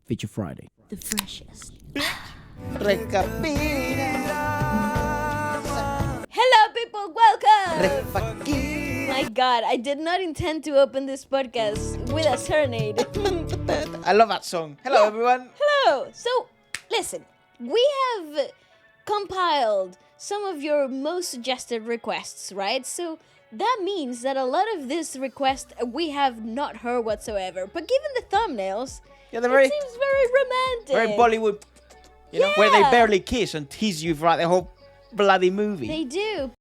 Feature Friday. The freshest. Hello, people. Welcome. My God, I did not intend to open this podcast with a serenade. I love that song. Hello, everyone. Hello. So, listen, we have compiled some of your most suggested requests, right? So that means that a lot of this request we have not heard whatsoever. But given the thumbnails, Yeah, they're it seems very romantic. very Bollywood, you know, where they barely kiss and tease you throughout the whole bloody movie. They do.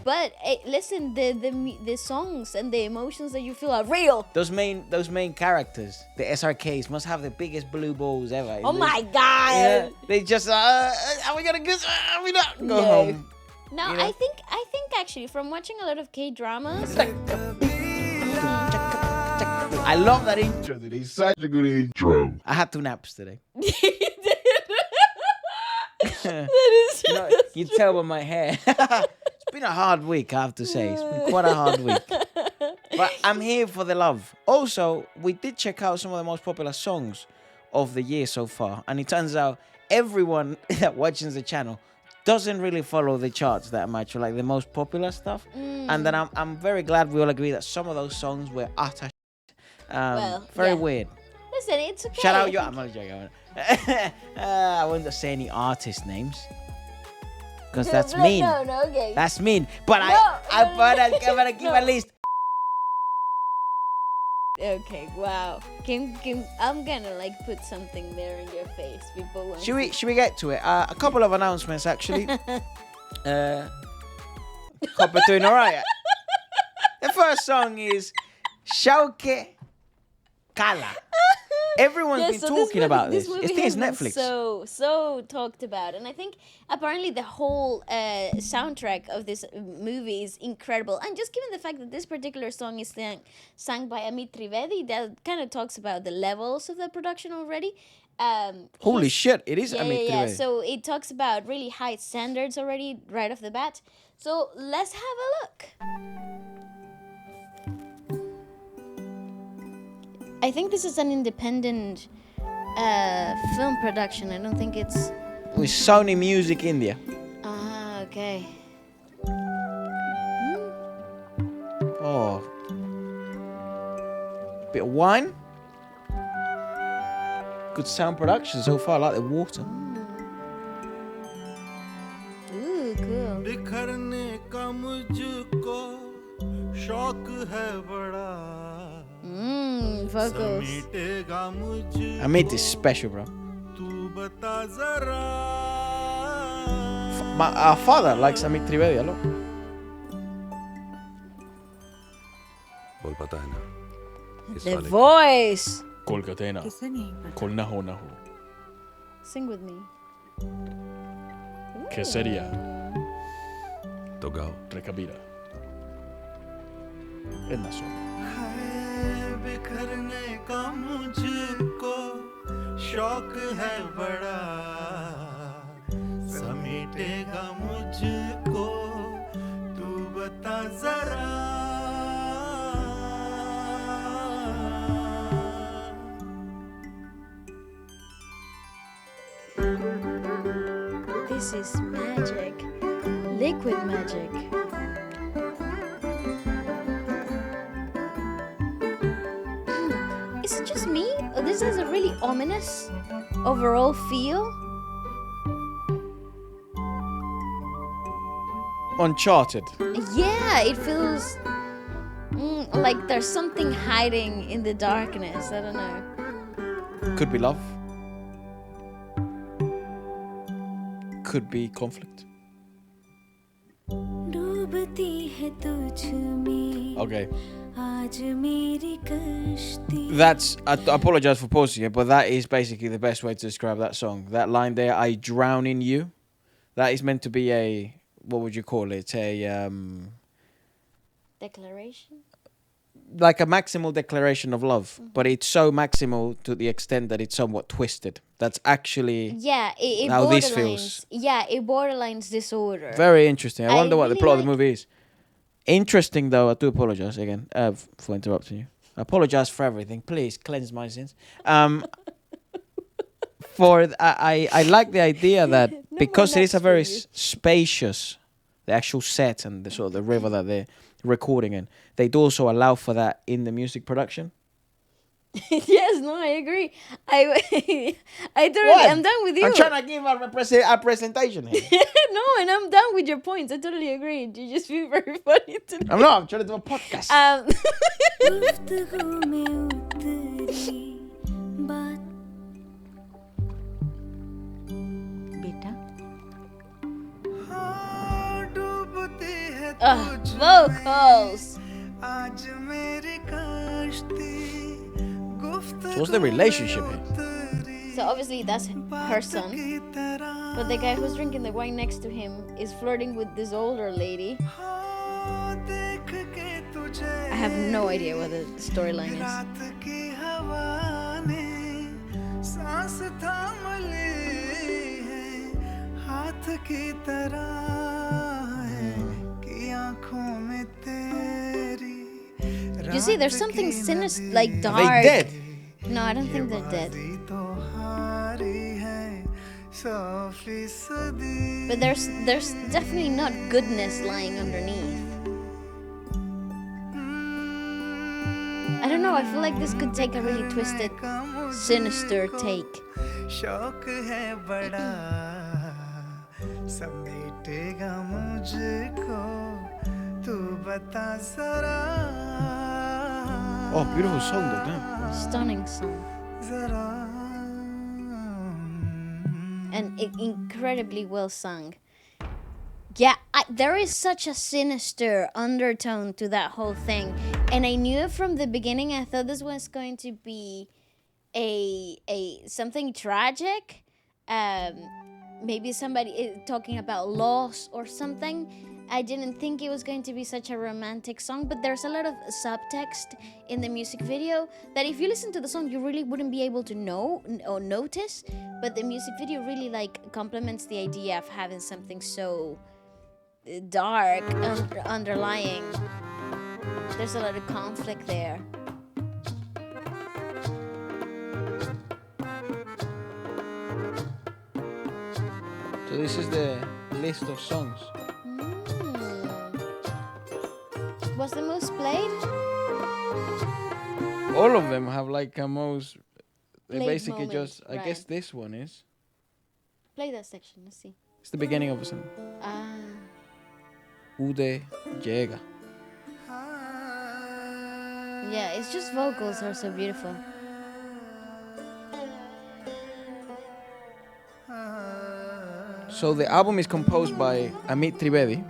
But listen, the songs and the emotions that you feel are real. Those main characters, the SRKs, must have the biggest blue balls ever. Oh my God! Yeah, they just are we gonna go? Are we not go home? No, You know? I think actually from watching a lot of K-dramas. I love that intro. It's such a good intro. I had 2 naps today. That is You know, you tell by my hair. It's been a hard week, I have to say. It's been quite a hard week. But I'm here for the love. Also, we did check out some of the most popular songs of the year so far. And it turns out everyone that watches the channel doesn't really follow the charts that much, or like the most popular stuff. And then I'm very glad we all agree that some of those songs were utter very weird. Listen, it's okay. Shout out I'm not joking. I wouldn't say any artist names. Because that's mean. No, okay. That's mean. But I'm gonna give at least. Okay, wow. I'm gonna like put something there in your face. People won't Should we get to it? A couple of announcements actually. Copper doing alright. The first song is Shauq, Qala. Everyone's been talking about this. Movie It's has been Netflix. So talked about, and I think apparently the whole soundtrack of this movie is incredible. And just given the fact that this particular song is sung by Amit Trivedi, that kind of talks about the levels of the production already. Holy shit! It is Yeah, Amit yeah. Trivedi. So it talks about really high standards already right off the bat. So let's have a look. I think this is an independent film production. I don't think it's... With Sony Music India. Ah, okay. Oh. Bit of wine. Good sound production so far. I like the water. Ooh, cool. बिखरने का मुझको शौक है बड़ा Vocals. समेटेगा मुझको Amit is special, bro. तू बता जरा Our father likes Amit Trivedi a lot. बोल पता है ना The voice. Kolkatena. Kol na ho. Sing with me. ¿Qué sería? तो गाओ Recabira. Es la zona. बिखरने का मुझको शौक है बड़ा समेटेगा मुझको तू बता जरा This is magic. Liquid magic. Is it just me? Or this has a really ominous overall feel? Uncharted. Yeah, it feels like there's something hiding in the darkness. I don't know. Could be love. Could be conflict. Okay. That's, I apologize for pausing it, but that is basically the best way to describe that song. That line there, I drown in you. That is meant to be a, what would you call it? A, Declaration? like a maximal declaration of love, but it's so maximal to the extent that it's somewhat twisted. That's actually it how this borderlines. feels. Yeah, it borderlines disorder. Very interesting. I wonder what the really plot of the movie is. Interesting though. I do apologize again for interrupting you. I apologize for everything. Please cleanse my sins. I like the idea that because it is a very spacious, the actual set and the sort of the river that they're recording in, they do also allow for that in the music production. Yes, no, I agree. I totally, I'm done with you. I'm trying to give a presentation here. No, and I'm done with your points. I totally agree. You just feel very funny today. I'm trying to do a podcast. Vocals. So what's the relationship here? So obviously that's her son, but the guy who's drinking the wine next to him is flirting with this older lady. I have no idea what the storyline is. You see, there's something sinister, like dark. Are they dead? No, I don't think they're dead. But there's definitely not goodness lying underneath. I don't know, I feel like this could take a really twisted, sinister take. शौक है बड़ा समेटेगा मुझको तू बता जरा Oh, beautiful song though, damn. Stunning song. And incredibly well sung. Yeah, there is such a sinister undertone to that whole thing. And I knew it from the beginning. I thought this was going to be a something tragic. Maybe somebody talking about loss or something. I didn't think it was going to be such a romantic song, but there's a lot of subtext in the music video that if you listen to the song, you really wouldn't be able to know or notice. But the music video really complements the idea of having something so dark underlying. There's a lot of conflict there. So this is the list of songs. What's the most played? All of them have like a most. They Played basically moment, just. I right. guess this one is. Play that section, let's see. It's the beginning of a song. Ude llega. Yeah, it's just vocals are so beautiful. So the album is composed by Amit Trivedi.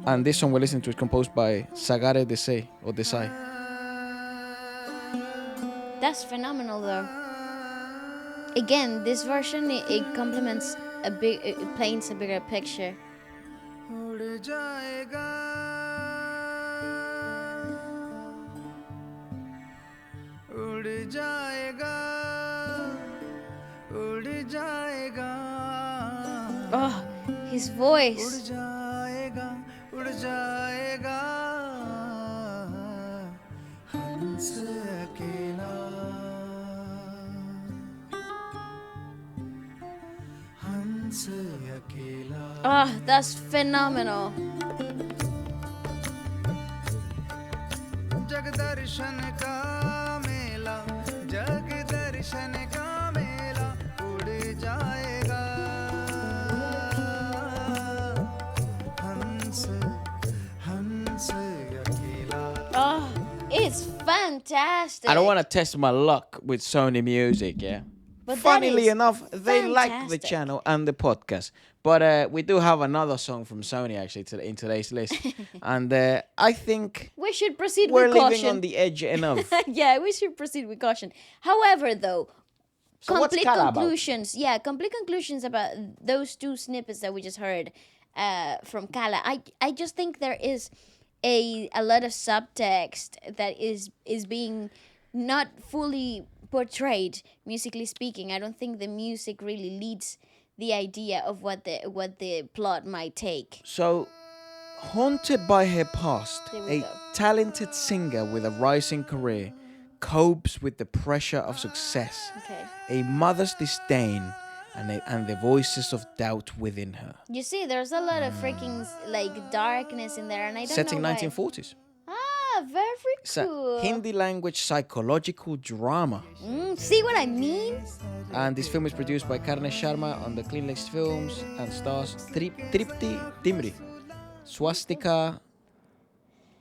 And this song we're listening to is composed by Sagare Desai or Desai. That's phenomenal, though. Again, this version it complements it paints a bigger picture. Oh, his voice. उड़ जाएगा हंस अकेला हंस अकेला Oh, that's phenomenal. जग दर्शन का मेला जग दर्शन का मेला उड़ जाएगा Oh, it's fantastic. I don't want to test my luck with Sony Music, yeah. But funnily enough, they like the fantastic. channel and the podcast. But we do have another song from Sony actually in today's list, and I think we should proceed we're with living caution. on the edge enough. Yeah, we should proceed with caution. However, though, So what's complete Qala about? conclusions. Yeah, complete conclusions about those two snippets that we just heard from Qala. I just think there is a lot of subtext that is being not fully portrayed musically speaking. I don't think the music really leads the idea of what the plot might take. So Haunted by her past, There we a go. talented singer with a rising career copes with the pressure of success, Okay. a mother's disdain, and the voices of doubt within her. You see, there's a lot of freaking like darkness in there, and I don't Set in know why. 1940s. Ah, very It's a cool. Hindi language psychological drama. See what I mean? And this film is produced by Karne Sharma on the Clean Lakes Films and stars Tripti, Dimri, Swastika,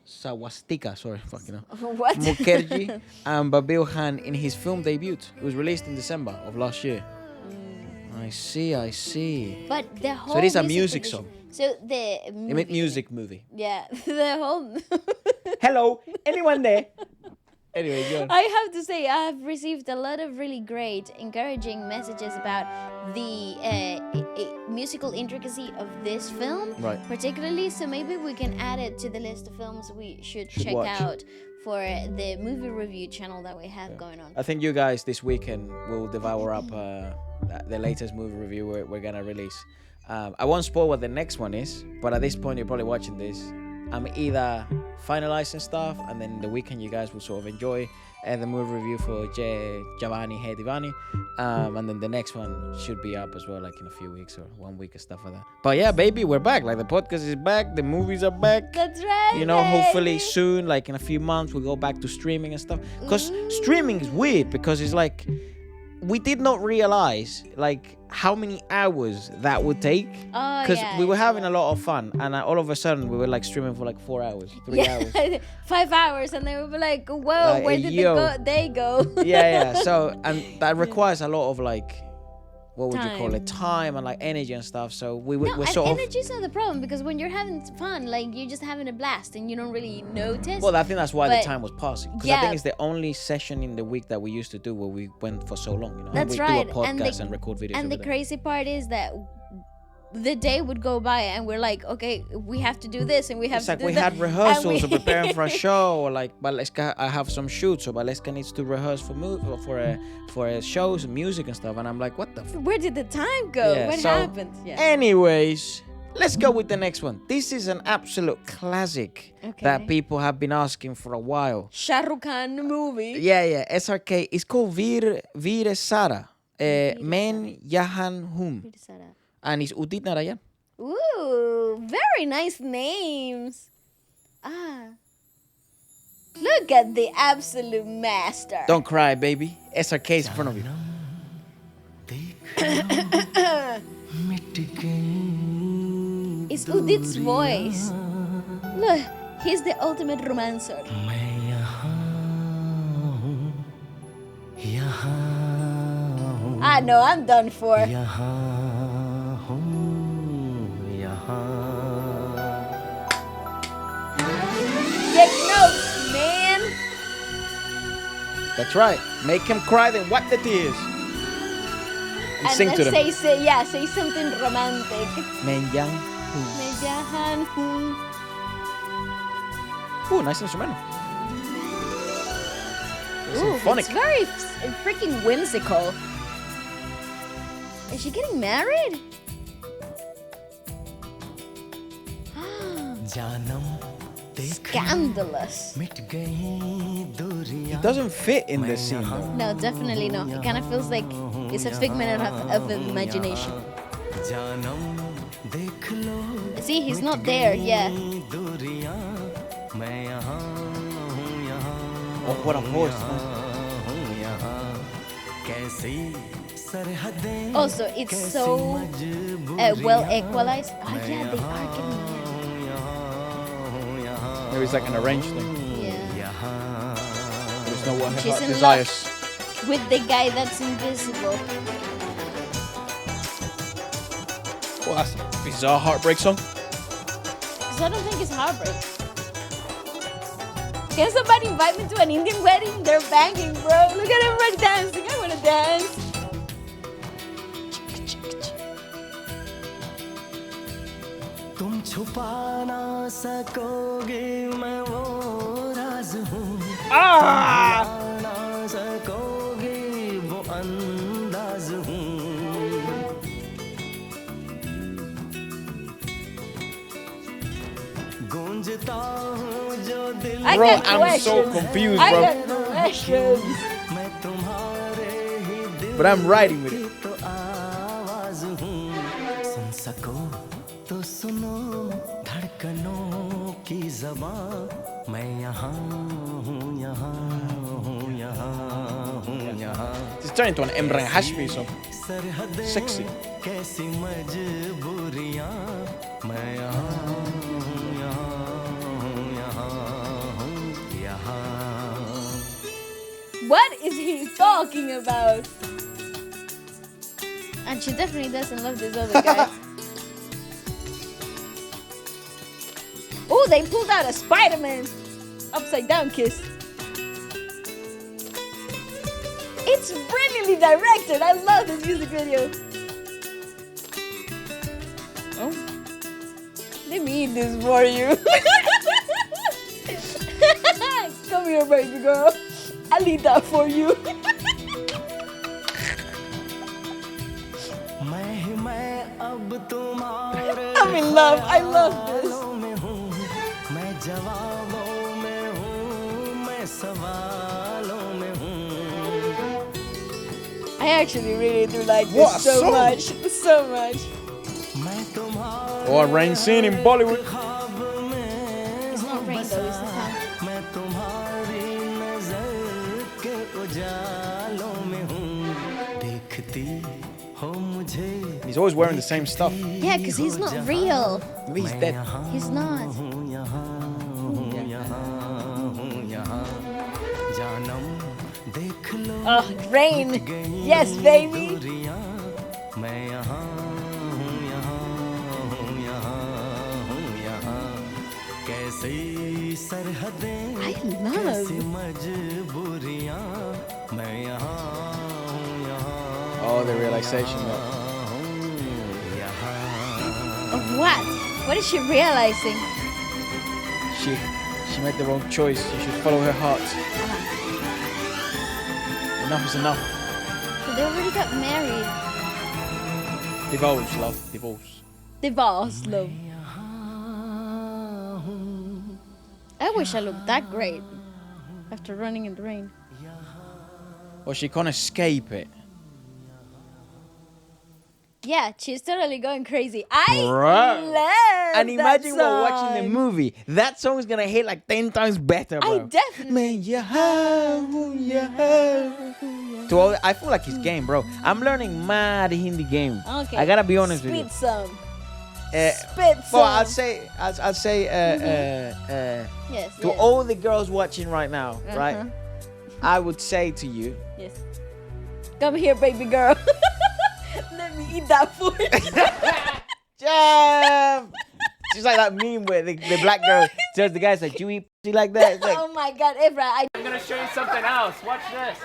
fucking hell, What? Mukherjee, and Babil Khan in his film debut. It was released in December of last year. I see. But the whole. So it is a music music song. So the movie, Music movie. Yeah, the whole. Hello, anyone there? Anyway, go on. I have to say, I have received a lot of really great, encouraging messages about the musical intricacy of this film, Right. particularly. So maybe we can add it to the list of films we should check watch. out for the movie review channel that we have going on. I think you guys this weekend will devour up the latest movie review we're gonna release. I won't spoil what the next one is, but at this point you're probably watching this. I'm either finalizing stuff, and then the weekend you guys will sort of enjoy the movie review for Javani Hai Divani, and then the next one should be up as well, like in a few weeks or 1 week or stuff like that. But yeah, baby, we're back. Like the podcast is back, the movies are back. That's right. You know, hopefully baby. soon, like in a few months, we'll go back to streaming and stuff. Because streaming is weird, because it's like we did not realize like how many hours that would take. Oh, Because yeah, we were it's having a lot of fun, and all of a sudden we were like streaming for like 4 hours, 3 hours. 5 hours, and they would be like, "Whoa, Like, where did yo. they go?" Yeah. So, and that requires a lot of like, what would you call it? Time. Time and like energy and stuff. So No, we're and sort of. energy's not the problem, because when you're having fun, like you're just having a blast and you don't really notice. Well, I think that's why But- the time was passing. Because I yeah. think it's the only session in the week that we used to do where we went for so long. You know, That's we right. do a podcast And and record videos. And the every day. crazy part is that the day would go by and we're like, okay, we have to do this and we have It's to like do we that. had rehearsals or And we- preparing for a show, or like I have some shoots, or Valeska needs to rehearse for shows and music and stuff, and I'm like, what the Where did the time go? Yeah, What so- happened? Yeah. Anyways, let's go with the next one. This is an absolute classic that Okay. people have been asking for a while. Shah Rukh Khan movie. Yeah, SRK. It's called Veer Zaara. Men Yahaan Hoon. And it's Udit Narayan. Ooh, very nice names. Look at the absolute master. Don't cry, baby. SRK is in front of you. It's Udit's voice. Look, he's the ultimate romancer. No, I'm done for. Take notes, man. That's right. Make him cry, then wipe the tears. And sing to them. Say something romantic. Men Yang Hoon. Yahaan, Hoon. Ooh, nice instrumental. Ooh, Symphonic. it's very freaking whimsical. Is she getting married? Scandalous. It doesn't fit in the scene, though. No, definitely no. It kind of feels like it's a figment of imagination. See, he's not there. Yeah. Oh, what a voice, man. Also, it's so well equalized. Oh yeah, they are getting married. Maybe it's like an arranged thing. Yeah. There's no one She's in desires. With the guy that's invisible. Well, that's a bizarre heartbreak song. Because I don't think it's heartbreak. Can somebody invite me to an Indian wedding? They're banging, bro. Look at everybody dancing. I want to dance. तुम छुपा ना सकोगे मैं वो राज हूँ ना सकोगे वो अंदाज हूँ I Bro, got I'm so questions. confused, I bro. got questions. मैं तुम्हारे ही दिल But I'm riding with it. की तो आवाज हूँ सुन सको तो सुनो धड़कनों की ज़बां मैं यहाँ हूँ यहाँ हूँ यहाँ हूँ यहाँ It's turning into an Emran Hashmi song. सरहदें Sexy. कैसी मजबूरियाँ मैं यहाँ हूँ यहाँ हूँ यहाँ हूँ यहाँ What is he talking about? And she definitely doesn't love this other guy. Oh, they pulled out a Spider-Man upside down kiss. It's brilliantly directed. I love this music video. Oh, let me eat this for you. Come here, baby girl. I'll eat that for you. I'm in love. I love this. मैं जवाबों में हूँ मैं सवालों में हूँ I actually really do like this What a so song. much. So much. मैं तुम्हारे Oh, a rain scene in Bollywood. ख्वाब में It's not rain though, it's the sun. मैं तुम्हारी नजर के उजालों में हूँ देखती हो मुझे He's always wearing the same stuff. Yeah, because he's not real. He's dead. He's not. हूँ यहाँ हूँ यहाँ हूँ यहाँ जानम देख लो Oh, rain. Yes, baby. दूरियां मैं यहाँ हूँ यहाँ हूँ यहाँ हूँ यहाँ कैसी सरहदें I कैसी love. मजबूरियां मैं यहाँ हूँ यहाँ Oh, the realization though. हूँ यहाँ Of what? What is she realizing? She made the wrong choice. She should follow her heart. Enough is enough. So they already got married. Divorce, love. Divorce. Divorce, love. I wish I looked that great after running in the rain. Or she can't escape it. Yeah, she's totally going crazy. I Bruh. love And imagine that we're watching the song. movie. That song's gonna hit like 10 times better, bro. I definitely. Man, to all, I feel like it's game, bro. I'm learning mad Hindi game. Okay. I gotta be honest with you. Spit some. Uh, Spit some. well, I'll say, Yes. to yes. all the girls watching right now, right? Uh-huh. I would say to you, Yes. Come here, baby girl. Let me eat that for you. Jam! She's like that meme where the black girl tells the guys like, "Do you eat pussy like that?" It's like, Oh my God, Ebra, I'm gonna show you something else. Watch this.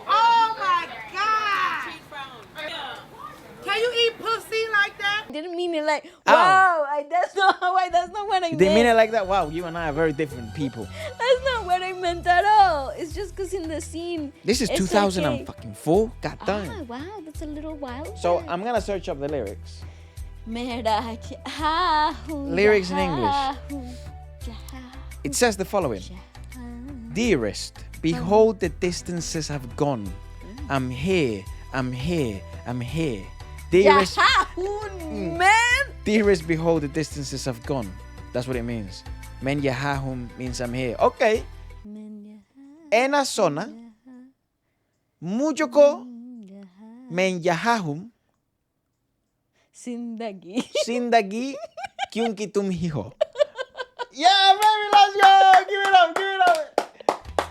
Oh my God! Can you eat pussy like that? I didn't mean it like, Ow. wow, that's not what I they meant. mean it like that. Wow, you and I are very different people. That's not what I meant at all. It's just because in the scene. This is it's 2004. God okay. damn. Ah, wow, that's a little wild. So I'm gonna search up the lyrics. Lyrics in English. It says the following: Dearest, behold the distances have gone. I'm here, I'm here, I'm here. Dearest, Hoon, man. dearest, behold the distances have gone. That's what it means. Men yahahum means I'm here. Okay. Ena sona. Mujo ko. Men yahahum. Zindagi. Zindagi. Kyunki tum hi ho. Yeah, baby, let's go. Give it up, give it up.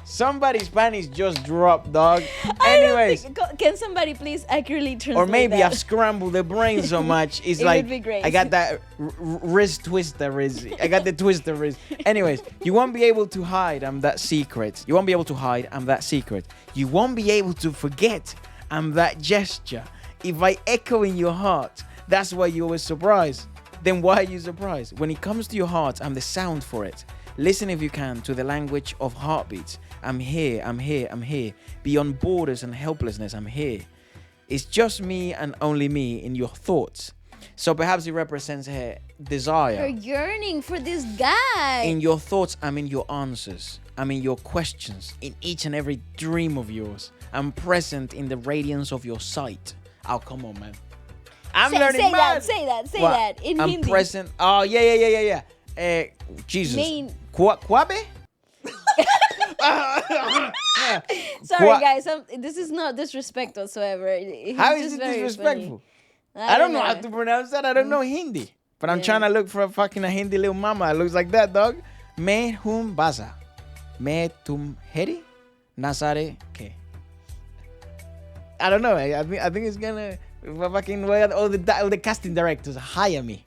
Somebody's Spanish just dropped, dog. Anyways. Can somebody please accurately translate Or maybe that? I've scrambled the brain so much. It's It like would be great. I got that wrist twister. I got the twister wrist. Anyways, you won't be able to hide. I'm that secret. You won't be able to hide. I'm that secret. You won't be able to forget. I'm that gesture. If I echo in your heart, that's why you're always surprised. Then why are you surprised? When it comes to your heart, I'm the sound for it. Listen if you can to the language of heartbeats. I'm here, I'm here, I'm here. Beyond borders and helplessness, I'm here. It's just me and only me in your thoughts. So perhaps it represents her Her desire. yearning for this guy. In your thoughts, I'm in your answers. I'm in your questions. In each and every dream of yours. I'm present in the radiance of your sight. Oh, come on, man. I'm learning say mad. say What? that in I'm Hindi. present. Oh, yeah. Jesus. Main- Kwabe? Sorry, Qua- guys. This is not disrespect whatsoever. He's How is just it very disrespectful? funny. I don't know how to pronounce that. I don't know Hindi. But I'm trying to look for a fucking Hindi little mama that looks like that, dog. Me hum baza. Me tum heri. Nazare ke. I don't know. I think it's gonna fucking all the casting directors hire me.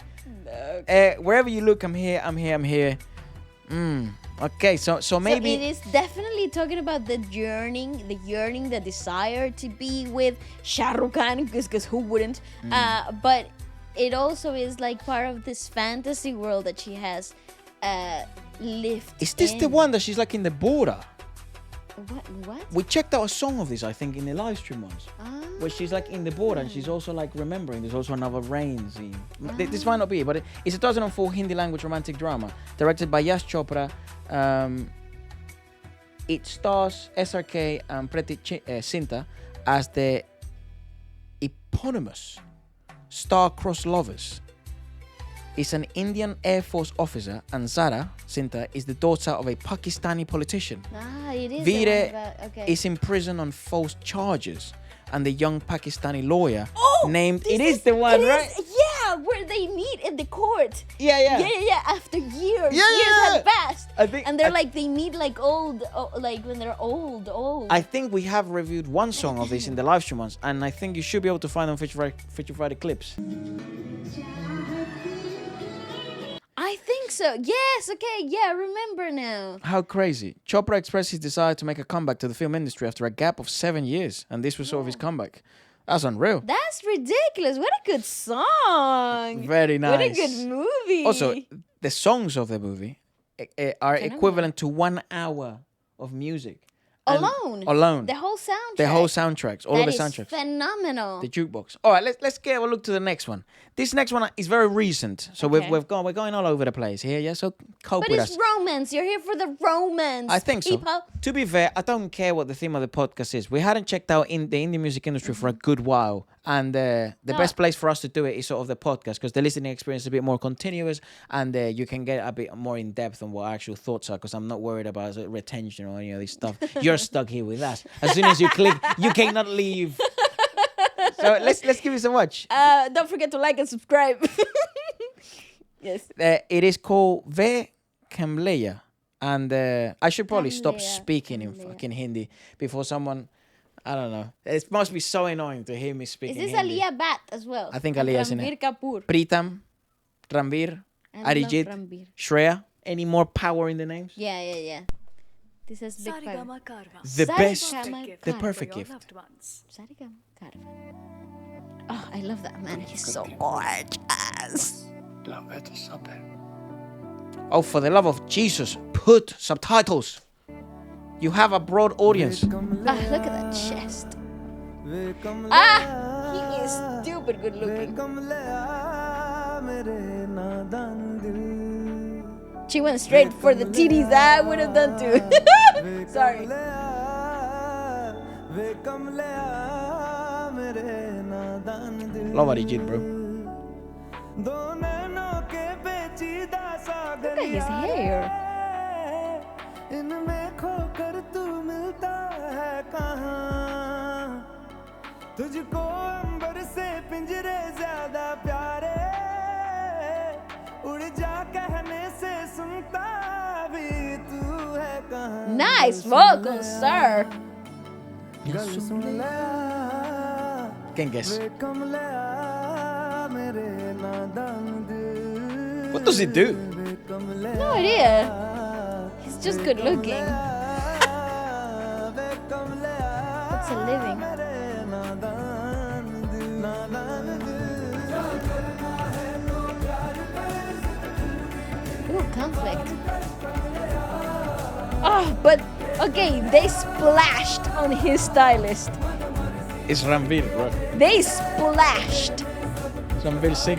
Wherever you look, I'm here. Okay, so maybe So it is definitely talking about the yearning, the desire to be with Shah Rukh Khan, because who wouldn't? But it also is like part of this fantasy world that she has lived. is this the one that she's like in the border? What? We checked out a song of this, I think, in the live stream once. Where she's like in the border and she's also like remembering there's also another rain scene. This might not be, but it's a 2004 Hindi language romantic drama directed by Yash Chopra. It stars SRK and Preti Sinta as the eponymous star-crossed lovers. Is an Indian Air Force officer, and Zaara Sinta is the daughter of a Pakistani politician. It is. Veer Okay. is in prison on false charges, and the young Pakistani lawyer named. This It is the one, it right? is, yeah, where they meet in the court. Yeah. Yeah. After years, Yeah. years had passed, I think- and they're like they meet like old, like when they're old. I think we have reviewed one song of this in the live stream once, and I think you should be able to find on Feature Friday clips. I think so. Yes. Okay. Yeah. I remember now. How crazy. Chopra expressed his desire to make a comeback to the film industry after a gap of 7 years, and this was sort of his comeback. That's unreal. That's ridiculous. What a good song. Very nice. What a good movie. Also, the songs of the movie are equivalent to 1 hour of music. And- Alone. The whole soundtrack. The whole soundtracks. All That of the is soundtracks. phenomenal. The jukebox. All right, let's get a look to the next one. This next one is very recent, so Okay. we're going all over the place here. Yeah, so cope But with it's us. romance. You're here for the romance. I think so. people. To be fair, I don't care what the theme of the podcast is. We hadn't checked out in the indie music industry for a good while, and the best place for us to do it is sort of the podcast because the listening experience is a bit more continuous, and you can get a bit more in depth on what our actual thoughts are. Because I'm not worried about retention or any of this stuff. You're stuck here with us. As soon as you click, you cannot leave. So let's give it a watch. Don't forget to like and subscribe. Yes. It is called Ve Kamleya, and I should probably stop Kamleya, speaking in Kamleya. fucking Hindi before someone. I don't know. It must be so annoying to hear me Is speaking this Hindi. Alia Bat as well? I think And Alia's in it. Ranveer Kapoor. Pritam, Ranveer, I love Arijit, Ranveer. Shreya. Any more power in the names? Yeah. This has big power. The best, Sarigama the Karva. perfect gift. Sarigama Karva. Oh, I love that man. He's so gorgeous. Oh, for the love of Jesus, put subtitles. You have a broad audience. Ah, look at that chest. He is stupid good looking. She went straight for the titties. I would have done too. Sorry. Love Arijit, bro. Look at his hair. तुझको अंबर से पिंजरे ज्यादा प्यारे उड़ जा कहने से सुनता भी तू है कहाँ Nice vocals, sir. Can guess. कमलिया मेरे नादान दिल What does it do? No idea. He's just good looking. It's a living. Ooh, conflict. Oh, but okay, they splashed on his stylist. It's Ranveer, bro. They splashed. Ranveer Singh.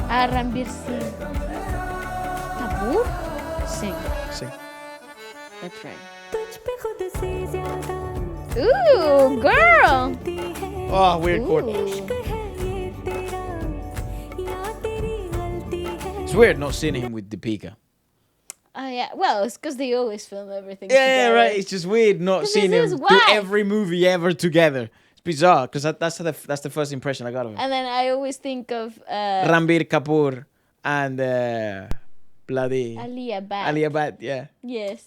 Ranveer Singh. Kapoor? Singh. Singh. That's right. Ooh, girl. Oh, weird chord. Ooh. It's weird not seeing him with Deepika. Oh yeah. Well, it's because they always film everything. Yeah, together. right. It's just weird not 'Cause seeing it's him his do wife. every movie ever together. It's bizarre because that's the first impression I got of him. And then I always think of Ranbir Kapoor and bloody Alia Bhatt. Alia Bhatt. Yeah. Yes.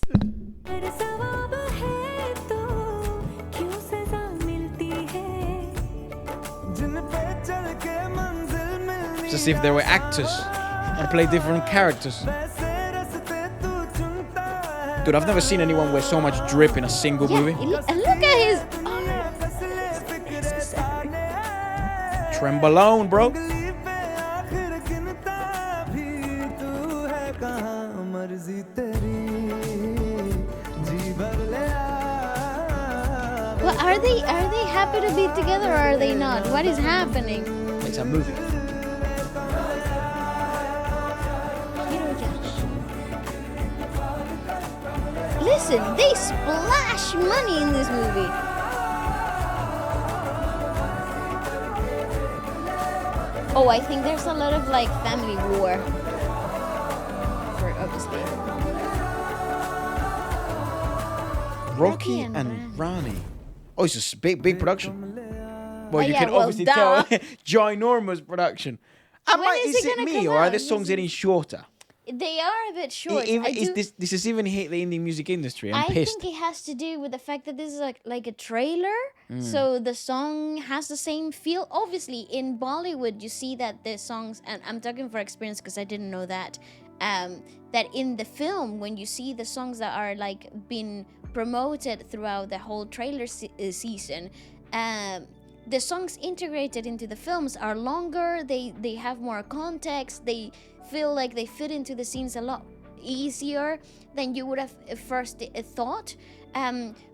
It's as if they were actors and play different characters. Dude, I've never seen anyone wear so much drip in a single movie. And look at his. Trembolone, bro. Well, are they happy to be together or are they not? What is happening? It's a movie. Listen, they splash money in this movie. Oh, I think there's a lot of like family war. For obviously. Rocky and Rani. Oh, it's a big production. Well, you yeah, can well, obviously duh. tell. Ginormous production. Is Is it it gonna me come or are out? the songs getting shorter? They are a bit short. This has even hit the indie music industry. I'm I pissed. think it has to do with the fact that this is like a trailer, so the song has the same feel. Obviously, in Bollywood, you see that the songs, and I'm talking for experience because I didn't know that, that in the film, when you see the songs that are like been promoted throughout the whole trailer season, the songs integrated into the films are longer. They have more context. They feel like they fit into the scenes a lot easier than you would have first thought,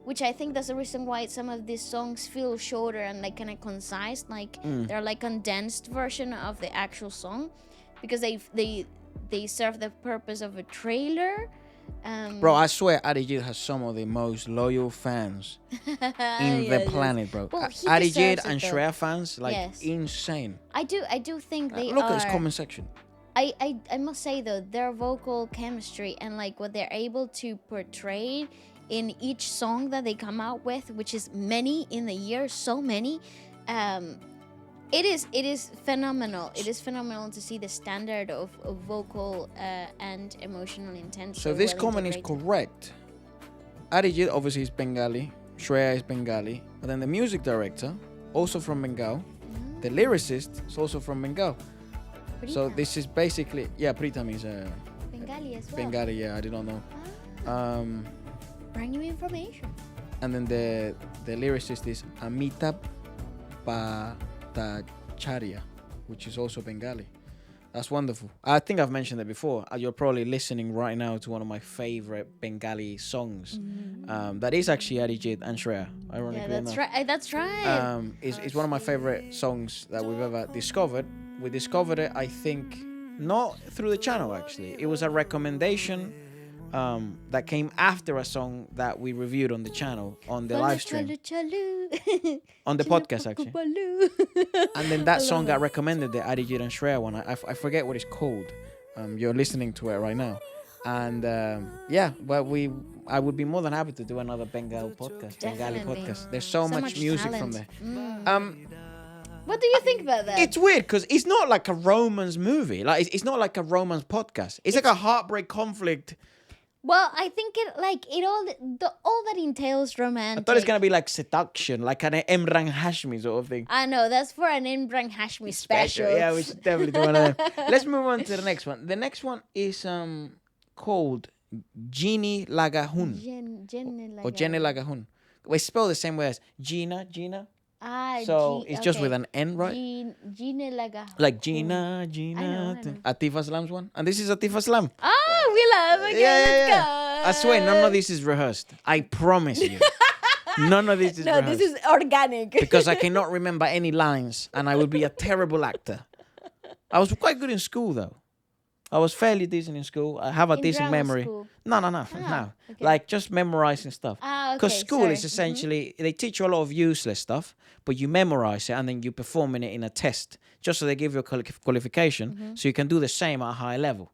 which I think that's the reason why some of these songs feel shorter and like kind of concise, like they're like condensed version of the actual song, because they serve the purpose of a trailer. Bro, I swear Arijit has some of the most loyal fans in the planet, bro. Well, he Arijit deserves and it, though. Shreya fans, like Yes. insane. I do think they Look are. at his comment section. I must say though, their vocal chemistry and like what they're able to portray in each song that they come out with, which is many in the year, so many, it is phenomenal. It is phenomenal to see the standard of vocal and emotional intent. So this comment is correct. Arijit obviously is Bengali, Shreya is Bengali, but then the music director, also from Bengal, the lyricist is also from Bengal. So this is basically, Pritam is Bengali as well. Bengali, yeah, I did not know. Brand new information. And then the lyricist is Amitabh Bhattacharya, which is also Bengali. That's wonderful. I think I've mentioned it before. You're probably listening right now to one of my favorite Bengali songs. That is actually Arijit and Shreya, ironically Yeah, that's enough. right. That's right. It's one of my favorite songs that we've ever discovered. We discovered it, I think, not through the channel actually. It was a recommendation that came after a song that we reviewed on the channel on the live stream, on the podcast actually. And then that song got recommended, the Arijit and Shreya one. I forget what it's called. You're listening to it right now, and I would be more than happy to do another Bengali podcast. Definitely. There's so much music talent. from there. What do you think about that? It's weird because it's not like a romance movie. Like it's not like a romance podcast. It's like a heartbreak conflict. Well, I think all that entails romantic. I thought it's gonna be like seduction, like an Imran Hashmi sort of thing. I know, that's for an Imran Hashmi special. Yeah, we should definitely do one of them. Let's move on to the next one. The next one is called Jeene Laga Hoon. Or Jeene Laga Hoon. We spell the same way as Gina. So it's just with an N, right? Jeene Laga. Like Gina. I know. Atif Aslam's one. And this is Atif Aslam. Oh, we love it. Okay, let's go. I swear, none of this is rehearsed. I promise you. None of this is No, rehearsed. this is organic. Because I cannot remember any lines, and I would be a terrible actor. I was quite good in school, though. I was fairly decent in school. I have a In decent drama memory. school? No. okay. Like just memorizing stuff. Because Okay, school is sorry. essentially, they teach you a lot of useless stuff, but you memorize it and then you perform in it in a test, just so they give you a qualification, so you can do the same at a high level.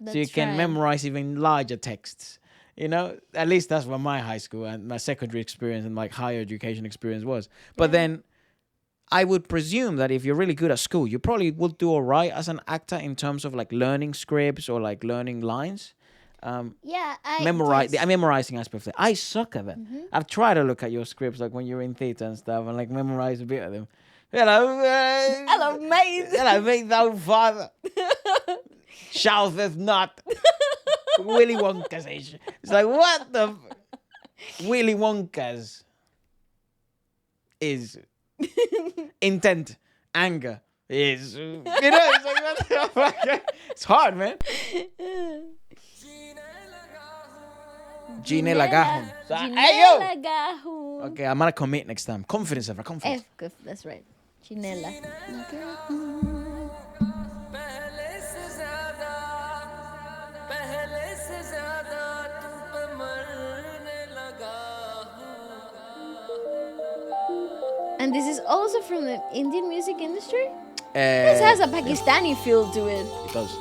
So you That's can right. memorize even larger texts. You know, at least that's what my high school and my secondary experience and like higher education experience was. But then I would presume that if you're really good at school, you probably would do all right as an actor in terms of like learning scripts or like learning lines. Yeah, I Memorize guess. the memorizing aspect of it. I suck at that. I've tried to look at your scripts like when you're in theatre and stuff and like memorize a bit of them. Hello, Hello, mate. hello, mate, thou father. Shouteth not. Willy Wonka's age. It's like, what the Willy Wonka's is intent, anger is, it's like, what the fuck? It's hard, man. Jeene Laga. So, hey, yo. Laga Hoon. Okay, I'm gonna commit next time. Confidence, ever confidence. Good, that's right. Chinela. And this is also from the Indian music industry? This has a Pakistani feel to it. It does.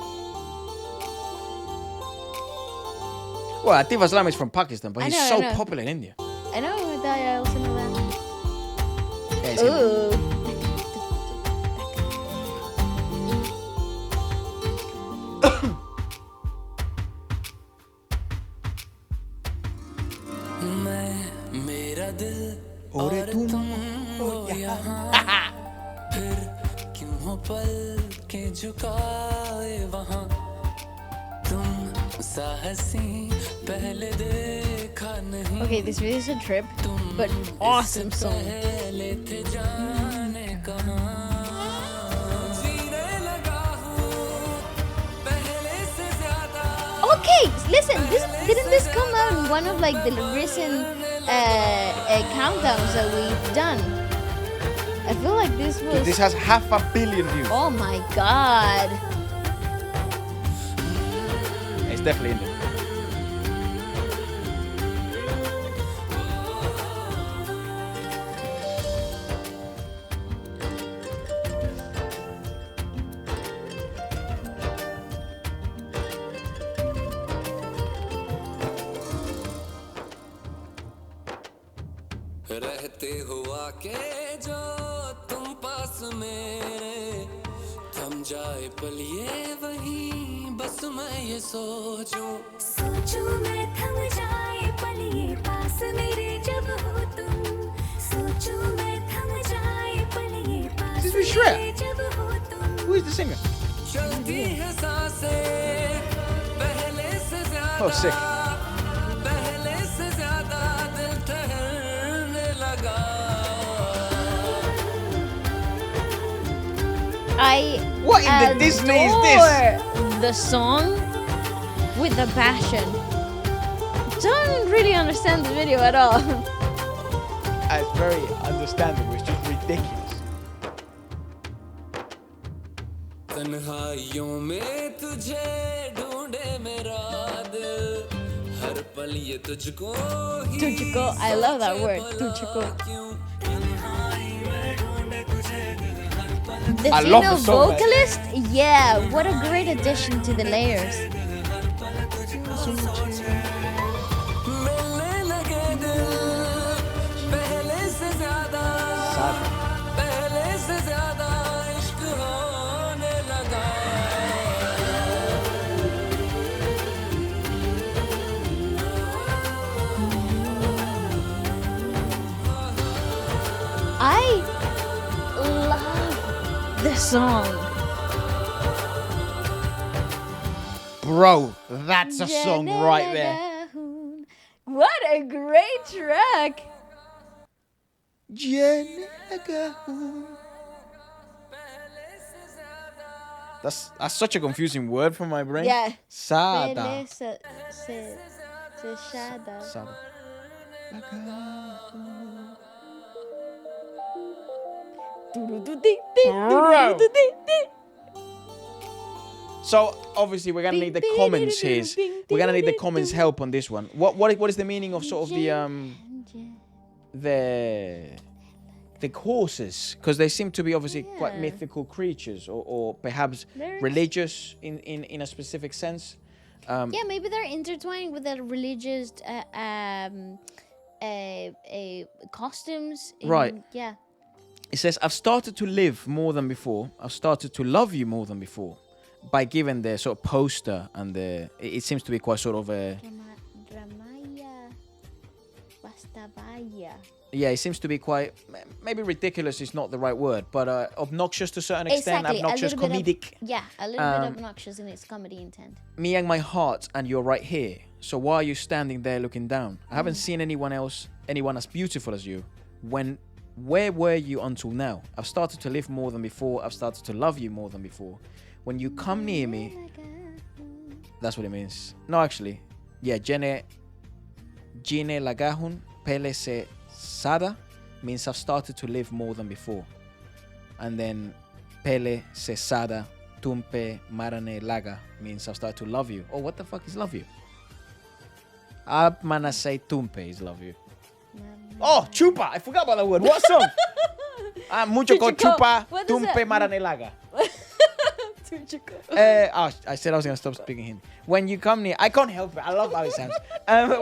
Well, Atif Aslam is from Pakistan, but I he's know, so I know. popular in India. I know that, I also know that. Yeah, it's Indian. Ooh. मेरा दिल और तुम हो यहाँ फिर क्यों हो पल के झुकाए वहाँ तुम सा हंसी पहले देखा नहीं Okay, this video is a trip, but awesome song. पहले थे जाने कहाँ जीने लगा हूँ पहले से ज्यादा Okay, listen, didn't this come out in one of like the recent countdowns that we've done? I feel like this was. This has 500 million views. Oh my god. It's definitely Indian. रहते हुआ के जो तुम पास मेरे थम जाए पल ये वही बस मैं ये सोचूं मैं थम जाए पल ये पास मेरे जब हो तुम सोचूं मैं थम जाए पल ये पास This is Shreya. मेरे जब हो तुम Who is the singer? चलती है सांसें पहले से ज्यादा Oh, sick. पहले से ज्यादा दिल ठहरने लगा What in the Disney is this? adore the song with the passion. Don't really understand the video at all. It's very understandable. It's just ridiculous. तन्हाइयों में तुझे ढूंढे मेरा दिल हर पल ये तुझको ही Tuchiko, I love that word. Tuchiko. क्यों तन्हाई में ढूंढे तुझे दिल हर पल The I love female the song, man. vocalist, yeah, what a great addition to the layers. मिलने लगे दिल पहले से ज्यादा पहले से ज्यादा इश्क होने लगा I love the song. Bro, that's a song right there. What a great track. That's such a confusing word for my brain. Yeah. Sada. Pele se shada. Sada. So obviously we're gonna need the comments here. We're gonna need the comments help on this one. What is the meaning of sort of the horses? Because they seem to be obviously quite mythical creatures, or perhaps religious in a specific sense. Yeah, maybe they're intertwining with the religious costumes. Right. Yeah. It says, I've started to live more than before. I've started to love you more than before. By giving the sort of poster and it seems to be quite sort of a... Ramaiya Vastavaiya. Yeah, it seems to be quite... Maybe ridiculous is not the right word, but obnoxious to a certain extent. Exactly. Obnoxious, comedic. A little bit obnoxious in its comedy intent. Me and my heart, and you're right here. So why are you standing there looking down? I haven't seen anyone as beautiful as you. Where were you until now? I've started to live more than before. I've started to love you more than before. When you come near me, that's what it means. No, actually, yeah, Jeene Lagahun Pele Se Sada means I've started to live more than before. And then Pele Se Sada Tumpe Marane Laga means I've started to love you. Oh, what the fuck is love you? Abmana say Tumpe is love you. Oh, chupa! I forgot about that word. What song? Mucho con chupa, Tumpe Marane Laga. I said I was gonna stop speaking Hindi. When you come near, I can't help it. I love how it sounds.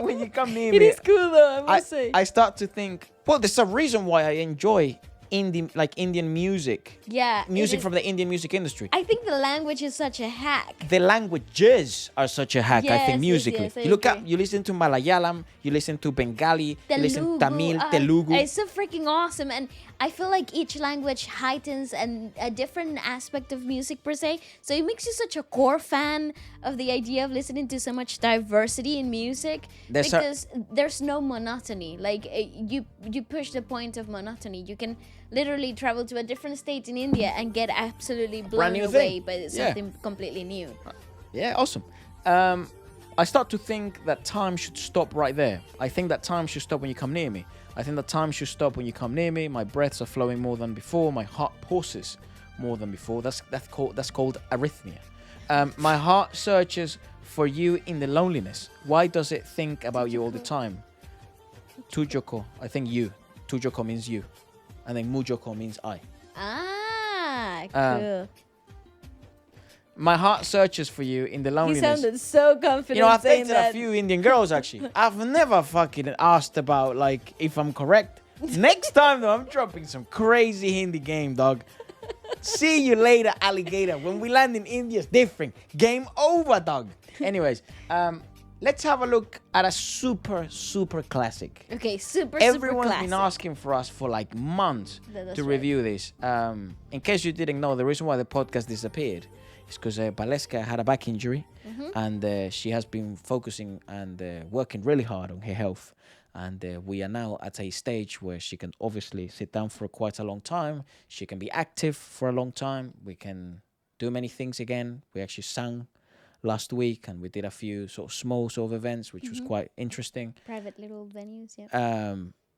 When you come near me, It is cool though, I must say. I start to think. Well, there's a reason why I enjoy Indian music. Yeah. Music from the Indian music industry. I think the language is such a hack. The languages are such a hack. I think Yes, musically. yes, I you look agree. up, you listen to Malayalam, you listen to Bengali, you listen to Tamil, Telugu. It's so freaking awesome, and I feel like each language heightens a different aspect of music per se. So it makes you such a core fan of the idea of listening to so much diversity in music because there's no monotony. Like you push the point of monotony. You can literally travel to a different state in India and get absolutely blown away by something completely new. Yeah, awesome. I start to think that time should stop right there. I think that time should stop when you come near me. I think that time should stop when you come near me. My breaths are flowing more than before. My heart pulses more than before. That's called arrhythmia. My heart searches for you in the loneliness. Why does it think about you all the time? Tujoko, I think you. Tujoko means you. And then Mujoko means I. Cool. My heart searches for you in the He loneliness. sounded so confident. You know, I've saying dated that. a few Indian girls actually. I've never fucking asked about like if I'm correct. Next time though, I'm dropping some crazy Hindi game, dog. See you later, alligator. When we land in India, it's different. Game over, dog. Anyways, let's have a look at a super classic. Okay, super Everyone's classic. been asking for us for like months That's to right. review this. In case you didn't know, the reason why the podcast disappeared is because Baleska had a back injury, and she has been focusing and working really hard on her health. And we are now at a stage where she can obviously sit down for quite a long time. She can be active for a long time. We can do many things again. We actually sang last week, and we did a few sort of small sort of events, which was quite interesting. Private little venues, yeah.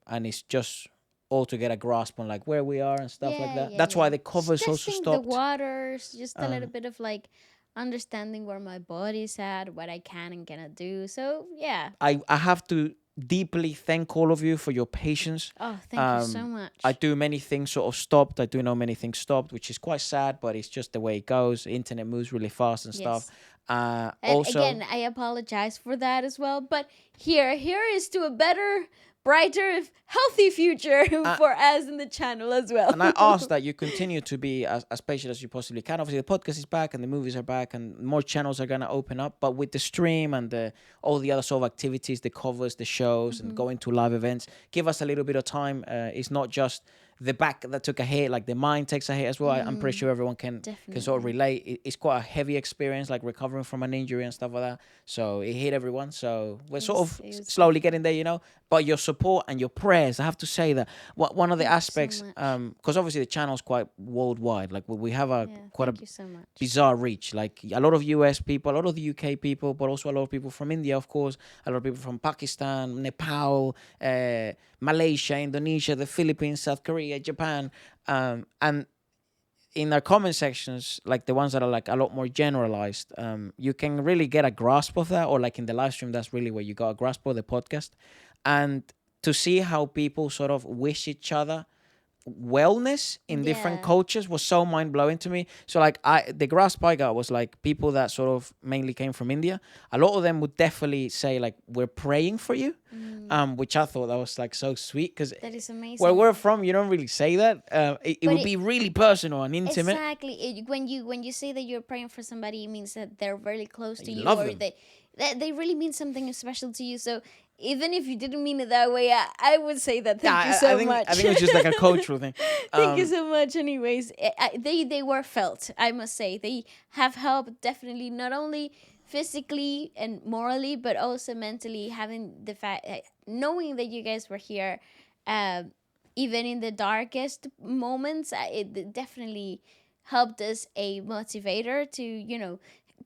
And it's just all to get a grasp on like where we are and stuff like that. Yeah, That's yeah. why the covers also Testing stopped. the waters, just a little bit of like understanding where my body's at, what I can and cannot do. So yeah. I have to deeply thank all of you for your patience. Oh, thank you so much. I do many things sort of stopped. I do know many things stopped, which is quite sad, but it's just the way it goes. The internet moves really fast and stuff. And Also, again, I apologize for that as well. But here is to a better, brighter, healthy future for us in the channel as well. and I ask that you continue to be as patient as you possibly can. Obviously, the podcast is back and the movies are back and more channels are going to open up. But with the stream and all the other sort of activities, the covers, the shows, and going to live events, give us a little bit of time. It's not just the back that took a hit, like the mind takes a hit as well. I'm pretty sure everyone can sort of relate. It's quite a heavy experience, like recovering from an injury and stuff like that. So it hit everyone. So we're sort of slowly getting there, you know. But your support and your prayers, I have to say that one of the aspects, because obviously the channel's quite worldwide. Like we have quite a bizarre reach. Like a lot of US people, a lot of the UK people, but also a lot of people from India, of course, a lot of people from Pakistan, Nepal, Malaysia, Indonesia, the Philippines, South Korea, Japan, and in our comment sections, like the ones that are like a lot more generalized, you can really get a grasp of that, or like in the live stream, that's really where you got a grasp of the podcast. And to see how people sort of wish each other wellness in different cultures was so mind-blowing to me. So like the grasp I got was like people that sort of mainly came from India. A lot of them would definitely say like, we're praying for you, which I thought that was like so sweet, because that is amazing. Where we're from, you don't really say that. It would be really personal and intimate. Exactly. When you say that you're praying for somebody, it means that they're very close to you, love or them. they really mean something special to you. So even if you didn't mean it that way, I would say that. Thank you so much. I think it's just like a cultural thing. Thank you so much. Anyways, they were felt. I must say they have helped definitely, not only physically and morally, but also mentally. Having the fact, knowing that you guys were here, even in the darkest moments, it definitely helped us a motivator to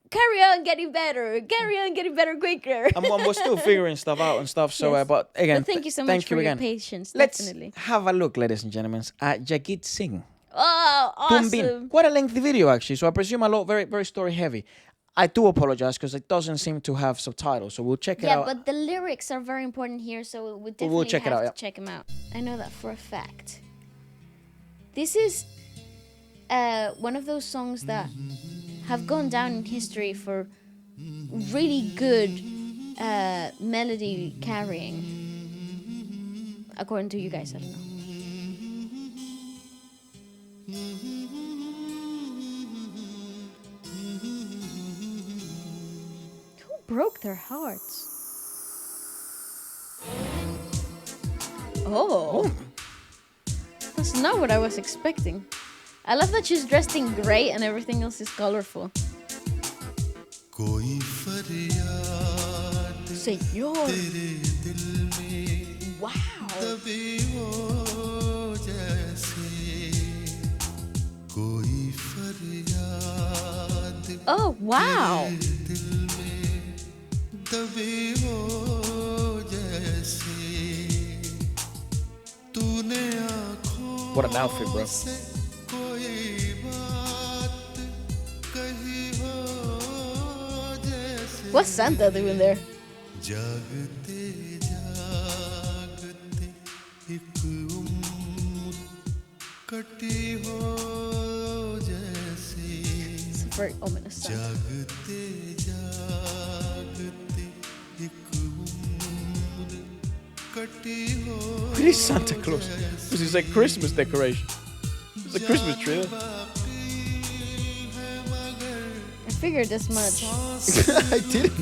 carry on getting better quicker. And we're still figuring stuff out and stuff. So, Yes. but again, thank you so much for your patience. Let's Definitely. have a look, ladies and gentlemen, at Jagit Singh. Oh, awesome. Tumbin. Quite a lengthy video, actually. So I presume a lot, very, very story heavy. I do apologize because it doesn't seem to have subtitles. So we'll check it out. Yeah, but the lyrics are very important here, so we definitely We'll check it out, to check them out. I know that for a fact. This is one of those songs that have gone down in history for really good melody carrying. According to you guys, I don't know. Who broke their hearts? Oh. That's not what I was expecting. I love that she's dressed in grey and everything else is colorful. Señor. Wow. Oh, wow. What an outfit, bro. What's Santa doing there? It's a very ominous sound. It is Santa Claus. This is a Christmas decoration. It's a Christmas tree. I figured as much. I didn't.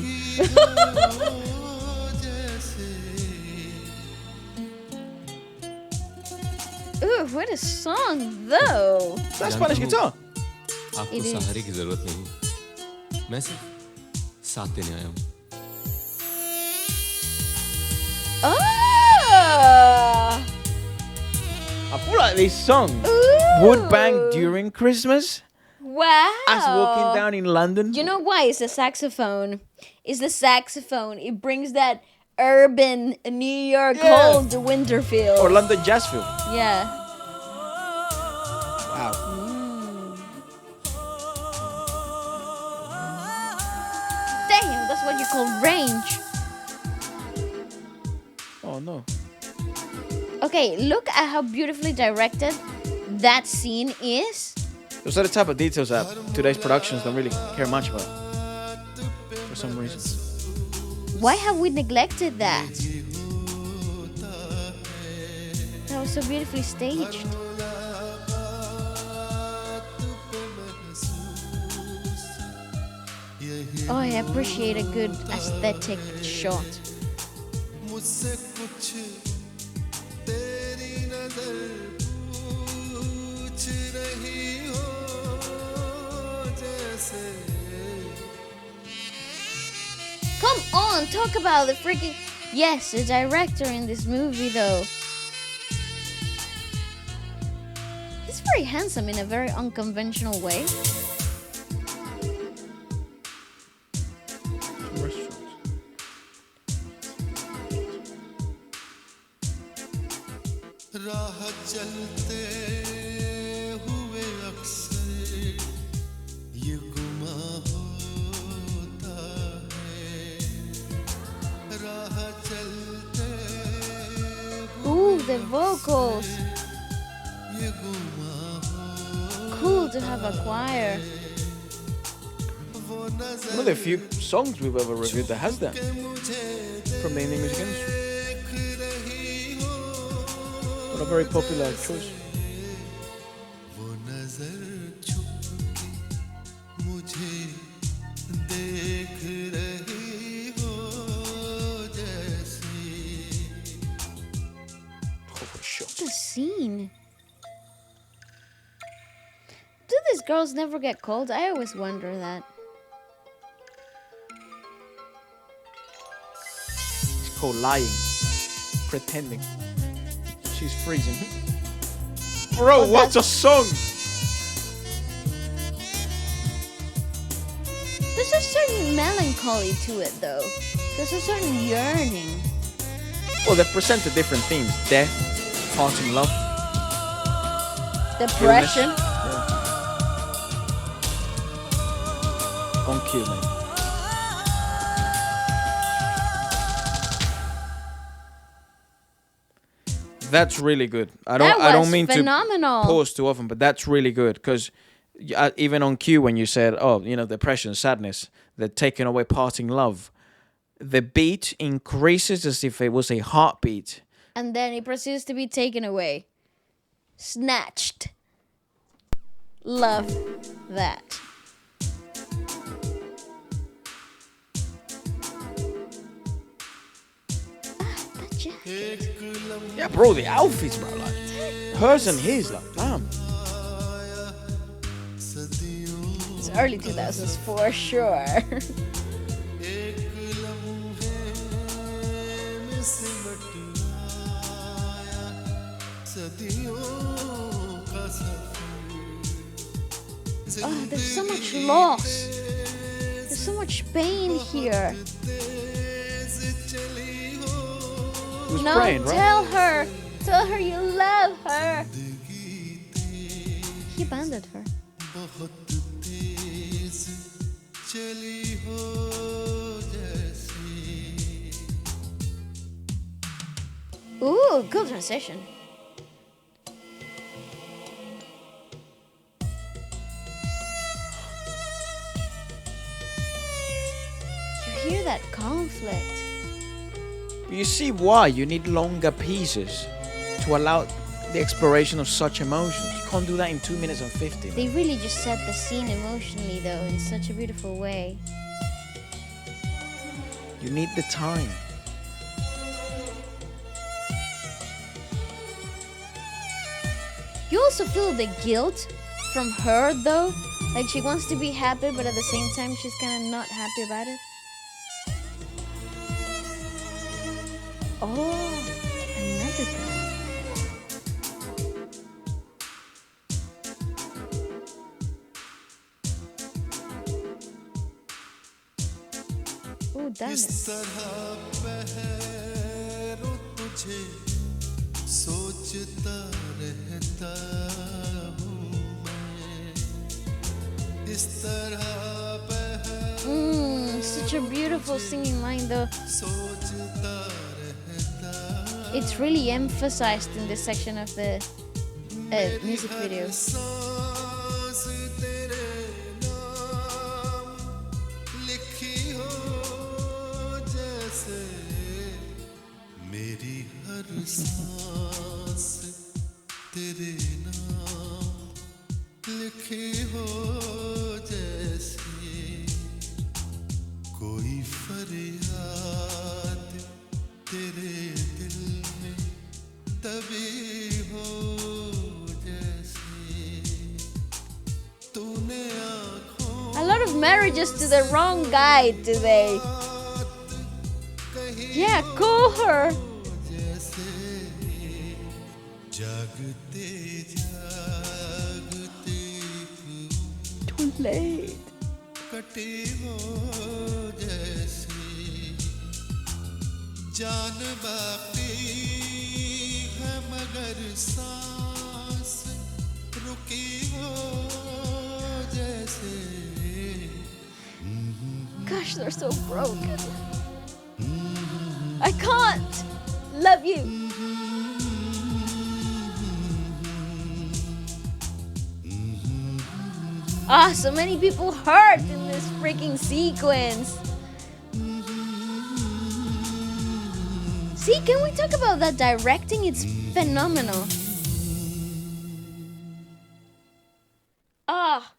Ooh, what a song, though. That's Spanish guitar. आपको It is. सहारे की जरूरत नहीं, मैं सिर्फ साथ देने आया हूँ. Oh! I feel like this song would bang during Christmas. Wow. Us walking down in London. You know why? It's the saxophone. It's the saxophone. It brings that urban New York cold winter feel. Or London jazz feel. Yeah. Wow. Damn, that's what you call range. Oh no. Okay, look at how beautifully directed that scene is. Those are the type of details that today's productions don't really care much about. For some reason. Why have we neglected that? That was so beautifully staged. Oh, I appreciate a good aesthetic shot. Come on, talk about the freaking... Yes, the director in this movie, though. He's very handsome in a very unconventional way. Ooh, the vocals. Cool to have a choir. One of the few songs we've ever reviewed that has that from the Indian music industry. What a very popular choice. The scene. Do these girls never get cold? I always wonder that. It's called lying, pretending. She's freezing. Bro, what a song! There's a certain melancholy to it, though. There's a certain yearning. Well, they've presented different themes: death, parting love, Depression. illness. Yeah. On cue, mate. That's really good. I don't mean phenomenal. to pause too often, but that's really good because even on cue when you said, "Oh, you know, depression, sadness," they're taking away parting love. The beat increases as if it was a heartbeat. And then it proceeds to be taken away. Snatched. Love that. That jacket. Yeah, bro, the outfits, bro, like hers and his, like, damn. It's early 2000s for sure. Oh, there's so much loss. There's so much pain here. Who's No, praying, right? tell her you love her. He abandoned her. Ooh, good transition. You hear that conflict? You see why you need longer pieces to allow the exploration of such emotions. You can't do that in 2 minutes and 50. They really just set the scene emotionally, though, in such a beautiful way. You need the time. You also feel the guilt from her, though. Like, she wants to be happy, but at the same time, she's kind of not happy about it. Oh, another girl. Oh, damn it. Such a beautiful singing line, though. It's really emphasized in this section of the music video. marriages to the wrong guy today. Yeah, call her. Too late. Gosh, they're so broken. I can't love you. Ah, so many people hurt in this freaking sequence. See, can we talk about that directing? It's phenomenal. Ah,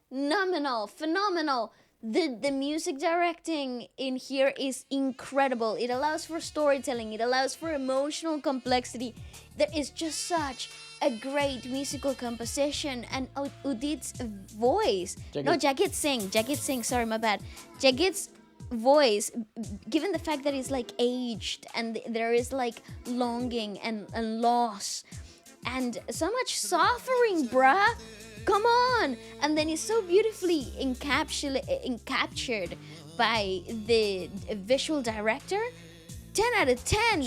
phenomenal. The music directing in here is incredible. It allows for storytelling. It allows for emotional complexity. There is just such a great musical composition, and Udit's voice. Jagged Singh. Sorry, my bad. Jagged's voice, given the fact that it's like aged and there is like longing and loss and so much suffering, bruh. Come on. And then it's so beautifully captured by the visual director. 10 out of 10.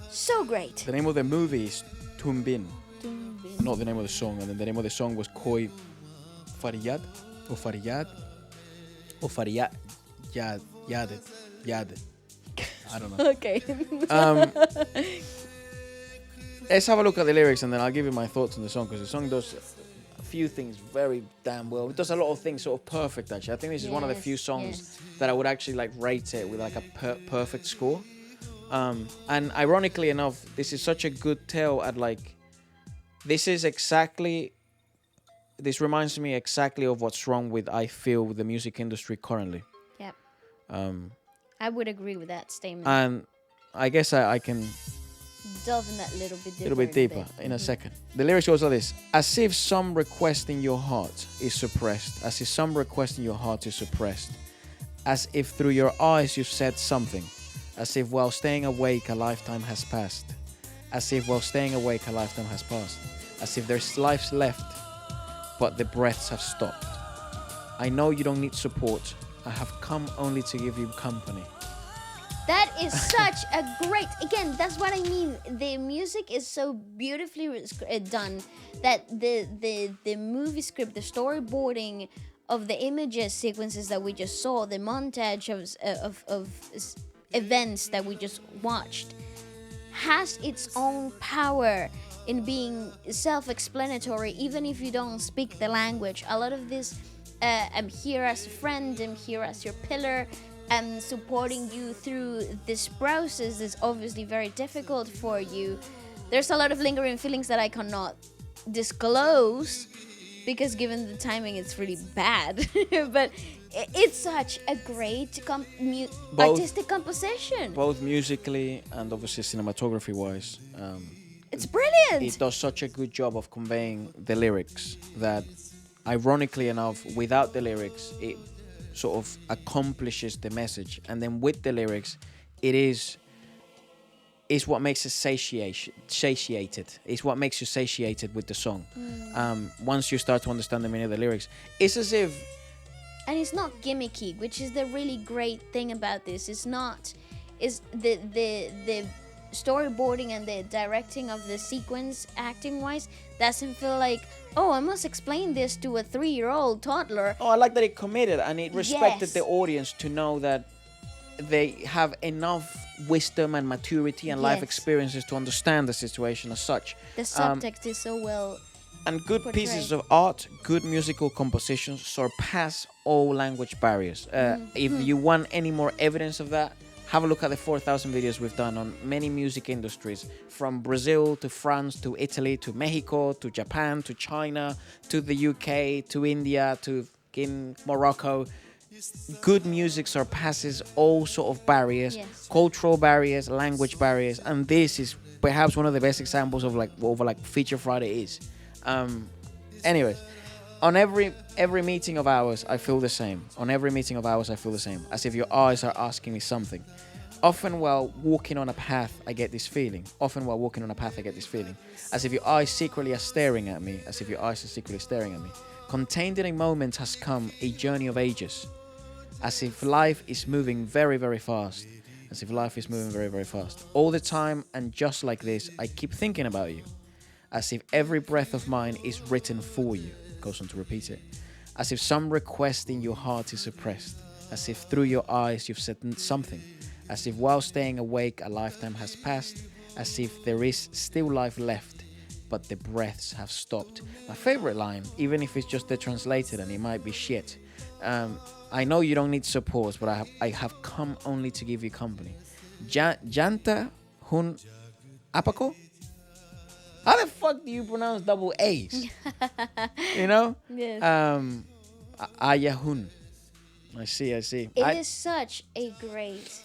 So great. The name of the movie is Tumbin. Not the name of the song. And then the name of the song was Koi Fariyad or Fariyad or Fariyad Yad. I don't know. Okay. Let's have a look at the lyrics and then I'll give you my thoughts on the song, because the song does a few things very damn well. It does a lot of things sort of perfect, actually. I think this is one of the few songs that I would actually like rate it with like a perfect score. And ironically enough, this is such a good tale at like, this reminds me exactly of what's wrong with, I feel, with the music industry currently. Yep. I would agree with that statement. And I guess I can delve in that little bit deeper in a second. The lyrics goes like this: as if some request in your heart is suppressed, as if some request in your heart is suppressed, as if through your eyes you've said something, as if while staying awake a lifetime has passed, as if while staying awake a lifetime has passed, as if there's lives left but the breaths have stopped. I know you don't need support. I have come only to give you company. That is such a great, again, that's what I mean. The music is so beautifully done that the movie script, the storyboarding of the images sequences that we just saw, the montage of events that we just watched, has its own power in being self-explanatory, even if you don't speak the language. A lot of this, I'm here as a friend, I'm here as your pillar, I'm supporting you through this process that's obviously very difficult for you. There's a lot of lingering feelings that I cannot disclose because given the timing it's really bad. But it's such a great artistic composition. Both musically and obviously cinematography-wise. It's brilliant. It does such a good job of conveying the lyrics that, ironically enough, without the lyrics, it sort of accomplishes the message. And then with the lyrics, is what makes us satiated. It's what makes you satiated with the song. Once you start to understand the meaning of the lyrics, it's as if... And it's not gimmicky, which is the really great thing about this. It's not... Is the storyboarding and the directing of the sequence, acting-wise, doesn't feel like, oh, I must explain this to a 3-year-old toddler. Oh, I like that it committed and it respected the audience to know that they have enough wisdom and maturity and life experiences to understand the situation as such. The subtext is so well and good portrayed. Pieces of art, good musical compositions surpass all language barriers. If you want any more evidence of that, have a look at the 4,000 videos we've done on many music industries, from Brazil to France to Italy to Mexico to Japan to China to the UK to India to Morocco. Good music surpasses all sort of barriers, cultural barriers, language barriers, and this is perhaps one of the best examples of like what Feature Friday is. Anyways, On every meeting of ours, I feel the same. On every meeting of ours, I feel the same. As if your eyes are asking me something. Often while walking on a path, I get this feeling. As if your eyes secretly are staring at me. Contained in a moment has come a journey of ages. As if life is moving very, very fast. All the time, and just like this, I keep thinking about you. As if every breath of mine is written for you. Goes on to repeat it. As if some request in your heart is suppressed. As if through your eyes you've said something. As if while staying awake a lifetime has passed. As if there is still life left, but the breaths have stopped. My favorite line, even if it's just the translated and it might be shit. I know you don't need support, but I have come only to give you company. Janta Hoon Apako? How the fuck do you pronounce double A's? You know? Yes. Ayahun. I see. It is such a great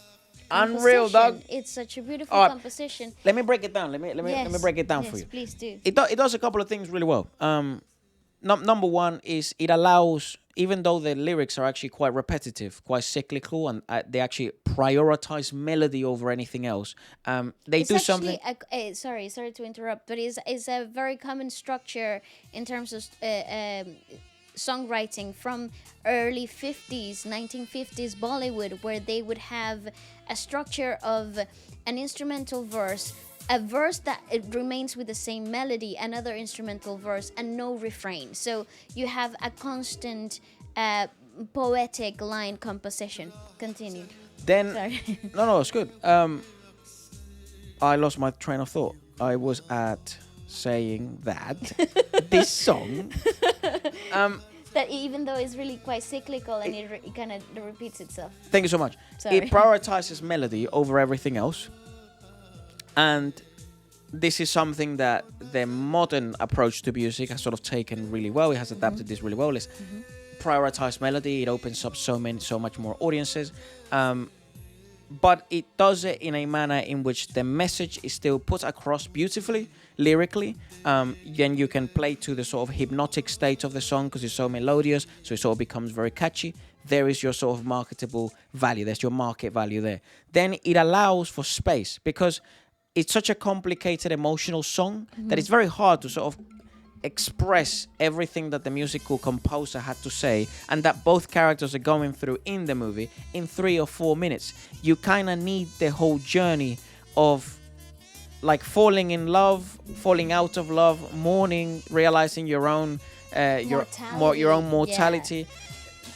unreal, composition. dog. It's such a beautiful composition. Let me break it down. Let me break it down for you. Please do. It does a couple of things really well. Number one is it allows, even though the lyrics are actually quite repetitive, quite cyclical, and they actually prioritize melody over anything else. They do something. Sorry to interrupt, but it's a very common structure in terms of songwriting from early 50s, 1950s Bollywood, where they would have a structure of an instrumental verse, a verse that it remains with the same melody, another instrumental verse, and no refrain. So you have a constant poetic line composition. Continue. Then Sorry. no, it's good. I lost my train of thought. I was at saying that this song. That even though it's really quite cyclical and it kind of repeats itself. Thank you so much. Sorry. It prioritizes melody over everything else. And this is something that the modern approach to music has sort of taken really well. It has adapted this really well. It's prioritize melody. It opens up so much more audiences. But it does it in a manner in which the message is still put across beautifully, lyrically. Then you can play to the sort of hypnotic state of the song because it's so melodious, so it sort of becomes very catchy. There is your sort of marketable value. There's your market value there. Then it allows for space because it's such a complicated emotional song that it's very hard to sort of express everything that the musical composer had to say and that both characters are going through in the movie in 3 or 4 minutes. You kind of need the whole journey of like falling in love, falling out of love, mourning, realizing your own mortality.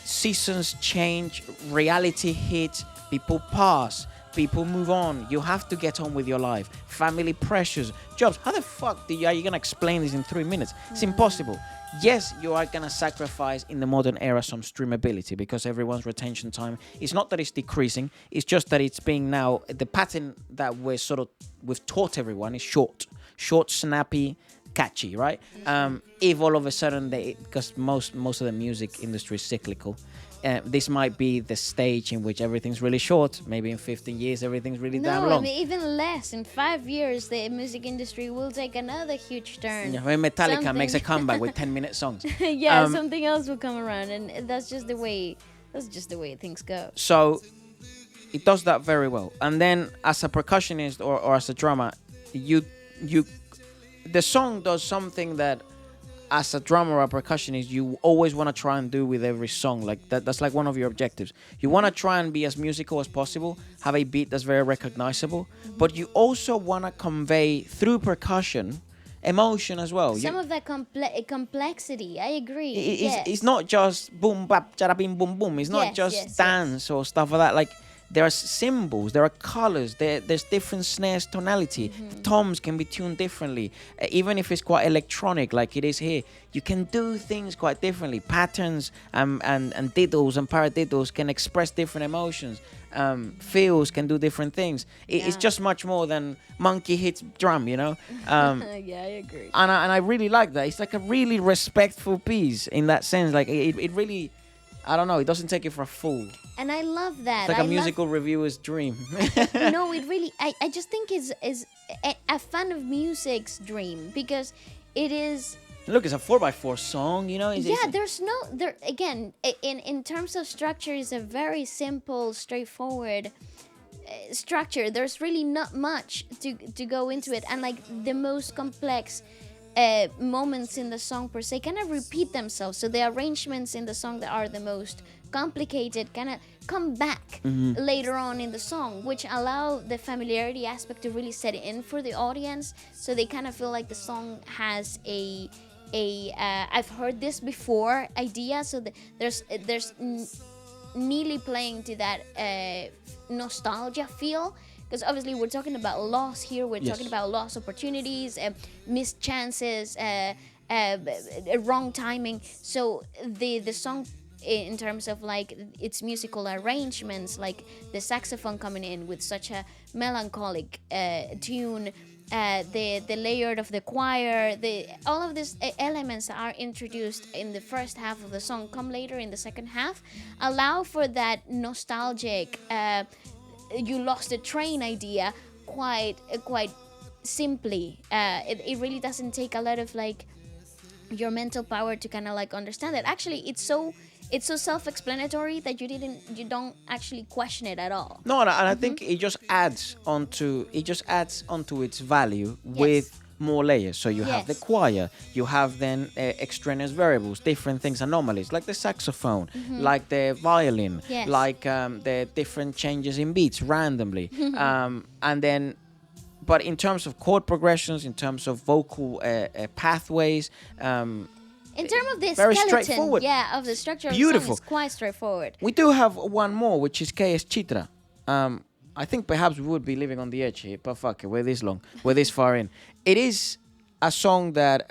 Seasons change, reality hits, people pass, people move on. You have to get on with your life. Family pressures, jobs. How the fuck are you going to explain this in 3 minutes? It's impossible. Yes, you are going to sacrifice in the modern era some streamability because everyone's retention time. It's not that it's decreasing. It's just that it's being now, the pattern that we've taught everyone is short, snappy, catchy, right? If all of a sudden because most of the music industry is cyclical, this might be the stage in which everything's really short. Maybe in 15 years, everything's really damn long. No, I mean, even less. In 5 years, the music industry will take another huge turn. Yeah, when Metallica makes a comeback with 10-minute songs. Yeah, something else will come around, and that's just the way things go. So it does that very well. And then as a percussionist or as a drummer, the song does something that as a drummer or a percussionist, you always want to try and do with every song. Like that's like one of your objectives. You want to try and be as musical as possible, have a beat that's very recognizable, but you also want to convey through percussion emotion as well. Some of that complexity, I agree. It's not just boom, bap, charabim, boom, boom. It's not just dance or stuff like that. Like, there are symbols, there are colors, there's different snares tonality. Toms can be tuned differently. Even if it's quite electronic like it is here, you can do things quite differently. Patterns and diddles and paradiddles can express different emotions. Feels can do different things. It's just much more than monkey hits drum, you know? Yeah, I agree. And I really like that. It's like a really respectful piece in that sense. Like, it really... I don't know, it doesn't take you for a fool. And I love that. It's like a musical reviewer's dream. No, it really, I just think is a fan of music's dream, because it is Look, it's a 4x4 song, you know. Yeah, there's no there again in terms of structure. It's a very simple, straightforward structure. There's really not much to go into it, and like the most complex moments in the song per se kind of repeat themselves. So the arrangements in the song that are the most complicated kind of come back later on in the song, which allow the familiarity aspect to really set in for the audience, so they kind of feel like the song has a I've heard this before idea. So there's nearly playing to that nostalgia feel, because obviously we're talking about loss here. We're talking about lost opportunities, missed chances, wrong timing. So the song, in terms of like its musical arrangements, like the saxophone coming in with such a melancholic tune, the layered of the choir, all of these elements that are introduced in the first half of the song come later in the second half, allow for that nostalgic you lost the train idea quite simply. It really doesn't take a lot of like your mental power to kind of like understand it. Actually, it's so self-explanatory that you don't actually question it at all. No, and I think it just adds onto its value with more layers. So you have the choir, you have then extraneous variables, different things, anomalies, like the saxophone, like the violin, like the different changes in beats randomly, and then. But in terms of chord progressions, in terms of vocal pathways, in terms of the very skeleton, straightforward. Of the structure of Beautiful. the song, it's quite straightforward. We do have one more, which is KS Chitra. I think perhaps we would be living on the edge here, but fuck it, we're this far in. It is a song that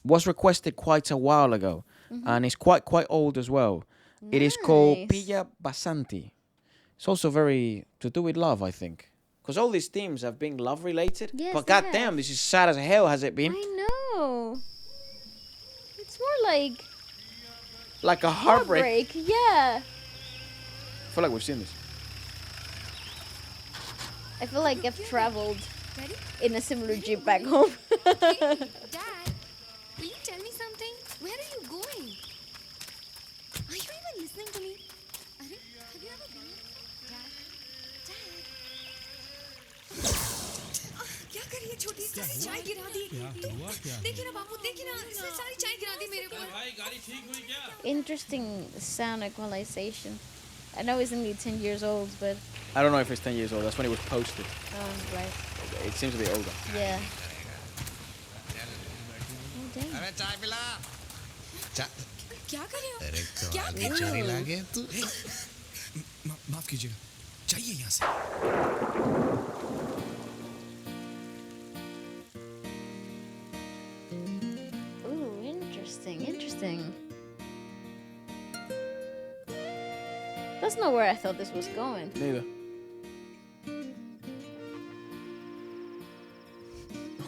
was requested quite a while ago, and it's quite old as well. Nice. It is called Pilla Basanti. It's also very to do with love, I think. Because all these themes have been love related. Yes, but they goddamn, have. this is sad as hell, has it been? I know. It's more like A heartbreak. Yeah. I feel like we've seen this. I feel like I've traveled in a similar jeep back home. Dad, will you tell me something? Where are you going? Are you even listening to me? Have you ever been here? Dad? क्या कर रही है छोटी सारी चाय गिरा दी देखिए ना बाबू देखिए ना इसने सारी चाय गिरा दी मेरे ऊपर भाई गाड़ी ठीक हुई क्या Interesting sound equalization. I know it's only 10 years old, but I don't know if it's 10 years old. That's when it was posted. right. It seems to be older. Yeah. Oh, dang. अरे चाय पिला क्या कर रहे हो अरे क्या कमाल कर की रहे चोरी हो लागे तू माफ कीजिएगा चाहिए यहाँ से Ooh, interesting. That's not where I thought this was going. Neither.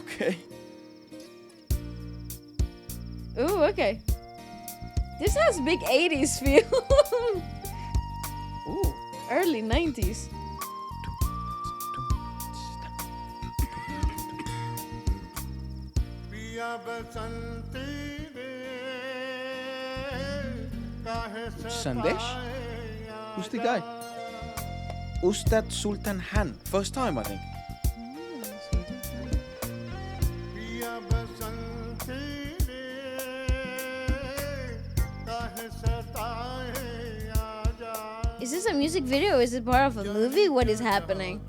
Okay. Ooh, okay. This has big 80s feel. Ooh. Early 90s. Sandesh? Who's the guy? Ustad Sultan Han. First time, I think. Is this a music video or is it part of a movie? What is happening?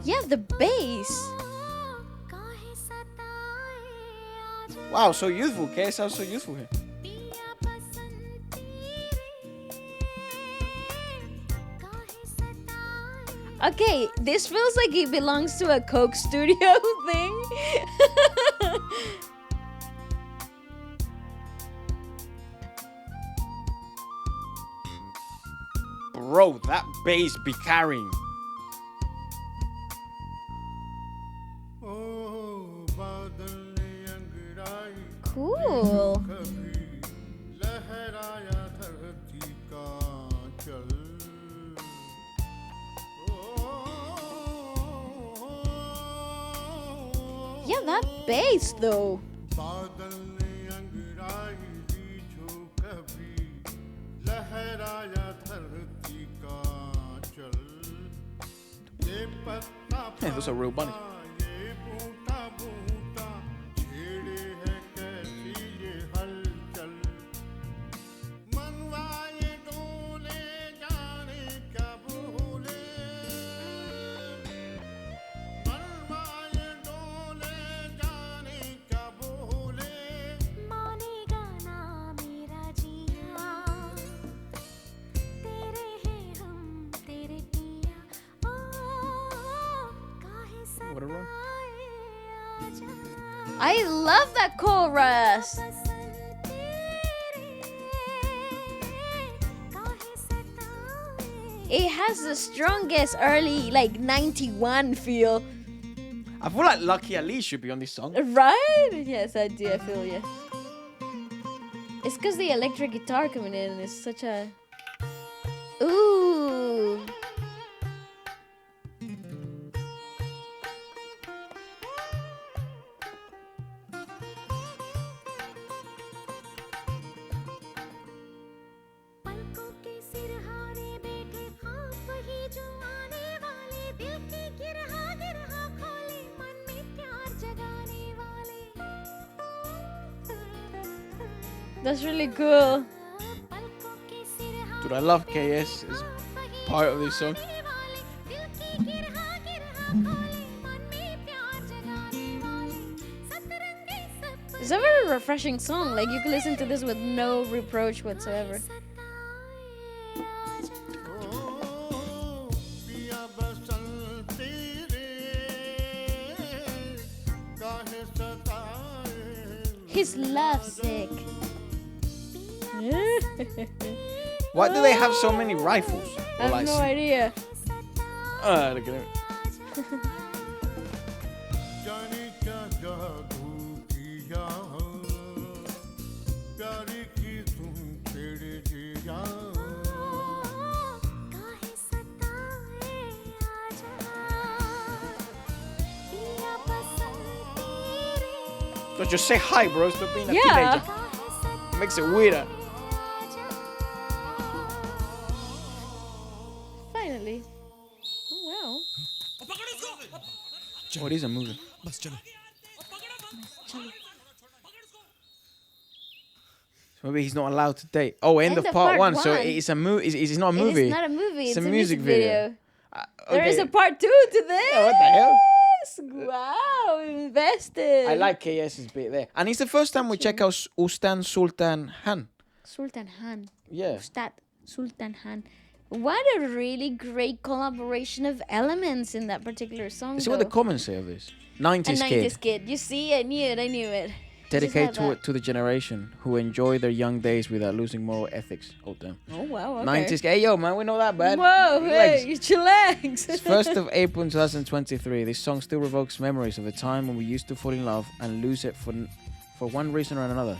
Yeah, the bass. Wow, so youthful. Okay, sounds so youthful here. Okay, this feels like it belongs to a Coke studio thing. Bro, that bass be carrying. Cool. bass though. बादल ने अंगड़ाई दी जो कभी लहराया धरती का चल ये पत्ता Yeah, those are real bunny. ये बूटा बूटा छेड़े है कैसी ये हलचल मनवा ये डोले जाने क्या भूले मनवा ये डोले जाने क्या भूले मानेगा ना मेरा जिया तेरे हैं हम तेरे पिया ओ काहे What a run. सताए आजा I love that chorus. पसंद तेरे काहे सताए It has the strongest early like 91 feel. I feel like Lucky Ali should be on this song. Right? Yes, I do. I feel you. It's because the electric guitar coming in is such a. Ooh. पलकों के सिरहाने बैठे ख्वाब वही जो आने वाले दिल की गिरहा गिरहा खोले मन में प्यार जगाने वाले That's really cool. पलकों के सिरहाने Dude, I love KS as part of this song. वाले दिल की गिरहा गिरहा खोले मन में प्यार जगाने वाले सतरंगी सब It's a very refreshing song. Like you can listen to this with no reproach whatsoever. सताए आजा पिया बसंती रे काहे सताए He's lovesick. Why do they have so many rifles? I have no idea. Look at him. जाने क्या जादू किया प्यारी की तुम छेड़े जिया काहे सताए आजा पिया पसंद तेरे Don't just say hi, bro. Stop being a Yeah. teenager. काहे सताए Makes it weirder. आजा Finally. Oh wow. Oh, it is a movie. So maybe he's not allowed to date. Oh, end of part one. So it's a movie. It's not a movie. It is not a movie. It's a music video. There is a Okay. part 2 to this. Yeah, what the hell? Wow, invested. I like KS's bit there. And it's the first time we check out Ustan Sultan Han. Sultan Han. Yeah. Ustad Sultan Han. What a really great collaboration of elements in that particular song. See what the though. comments say of this. A 90s 90s kid. kid. You see, I knew it. Dedicated Just like to the generation who enjoy their young days without losing moral ethics. Oh, damn. that. Oh, wow. Okay. 90s kid. Hey, yo, man, we're not that bad. Whoa, Legs. hey, chillax. It's 1st of April 2023. This song still revokes memories of a time when we used to fall in love and lose it for one reason or another.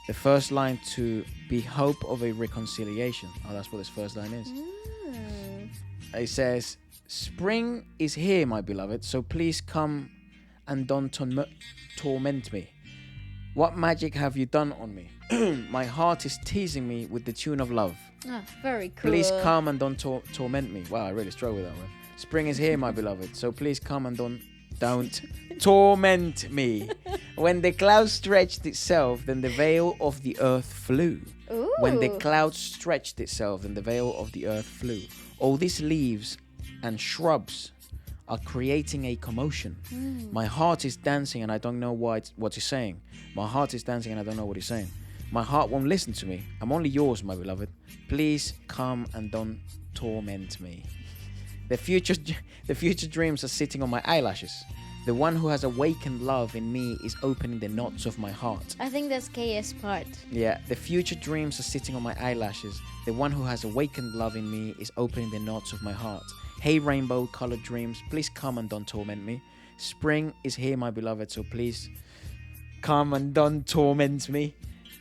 The first line to be hope of a reconciliation. Oh, that's what this first line is. It says, spring is here, my beloved, so please come and don't torment me. What magic have you done on me? My heart is teasing me with the tune of love. Ah, very cool. Please come and don't torment me. Wow, I really struggle with that one. Spring is here, my beloved, so please come and don't torment me. When the cloud stretched itself, then the veil of the earth flew. Ooh. When the cloud stretched itself, then the veil of the earth flew. All these leaves and shrubs are creating a commotion. My heart is dancing and I don't know what he's saying. My heart is dancing and I don't know what he's saying. My heart won't listen to me. I'm only yours, my beloved. Please come and don't torment me. The future dreams are sitting on my eyelashes. The one who has awakened love in me is opening the knots of my heart. I think that's KS part. Yeah, the future dreams are sitting on my eyelashes. The one who has awakened love in me is opening the knots of my heart. Hey, rainbow colored dreams, please come and don't torment me. Spring is here, my beloved, so please come and don't torment me.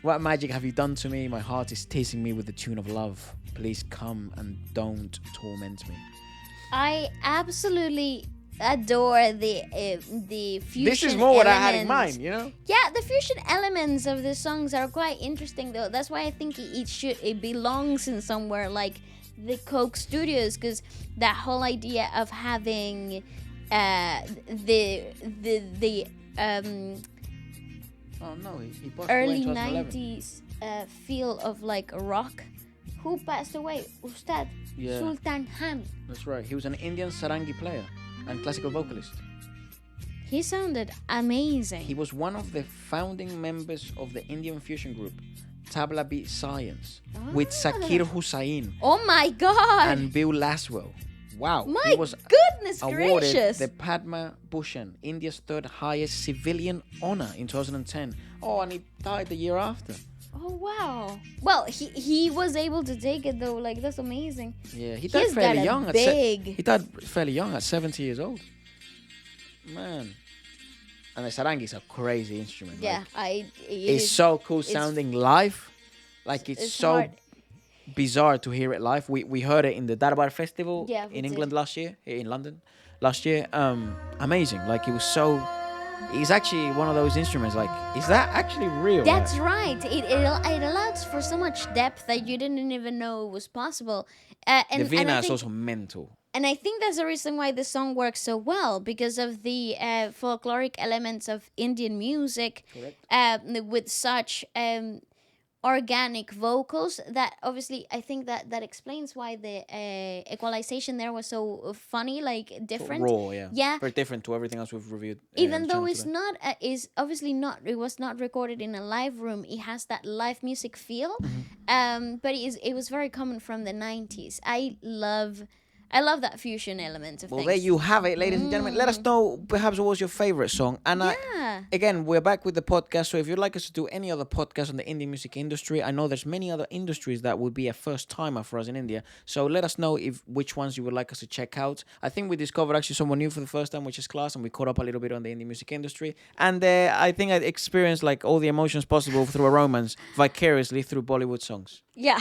What magic have you done to me? My heart is teasing me with the tune of love. Please come and don't torment me. I absolutely adore the fusion. This is more what I had in elements. mind, you know? Yeah, the fusion elements of the songs are quite interesting, though. That's why I think it belongs in somewhere like the Coke Studios, because that whole idea of having the Oh no, he passed away early in 2011. 90s feel of like rock. Who passed away? Ustad Yeah. Sultan Hamid. That's right. He was an Indian sarangi player and classical vocalist. He sounded amazing. He was one of the founding members of the Indian fusion group Tabla Beat Science with Zakir Hussain Oh my god! and Bill Laswell. Wow. My he was goodness awarded gracious! the Padma Bhushan, India's third highest civilian honor in 2010. Oh, and he died the year after. Oh wow! Well, he was able to take it though. Like that's amazing. Yeah, he died He's fairly got a young. big. He died fairly young at 70 years old. Man. And the sarangis are a crazy instrument. Yeah, Like, it it's is- so cool sounding live. Like it's so hard. bizarre to hear it live. We heard it in the Darbar Festival Yeah, we in did. England last year, in London last year. Amazing. Like it was so. It's actually one of those instruments. Like, is that actually real? That's right. It allows for so much depth that you didn't even know was possible. And The Vina I is think, also mental. and I think that's the reason why the song works so well, because of the folkloric elements of Indian music, with such organic vocals. That obviously, I think that explains why the equalization there was so funny, like different. Raw, yeah. Yeah. Very different to everything else we've reviewed. Even on though channel it's today. not, is obviously not, it was not recorded in a live room. It has that live music feel, but it was very common from the 90s. I love that fusion element of Well, things. there you have it, ladies and gentlemen. Let us know perhaps what was your favorite song. And Yeah. again, we're back with the podcast. So if you'd like us to do any other podcast on the Indian music industry, I know there's many other industries that would be a first timer for us in India. So let us know which ones you would like us to check out. I think we discovered actually someone new for the first time, which is Class, and we caught up a little bit on the Indian music industry. And I think I experienced like all the emotions possible through a romance vicariously through Bollywood songs. Yeah.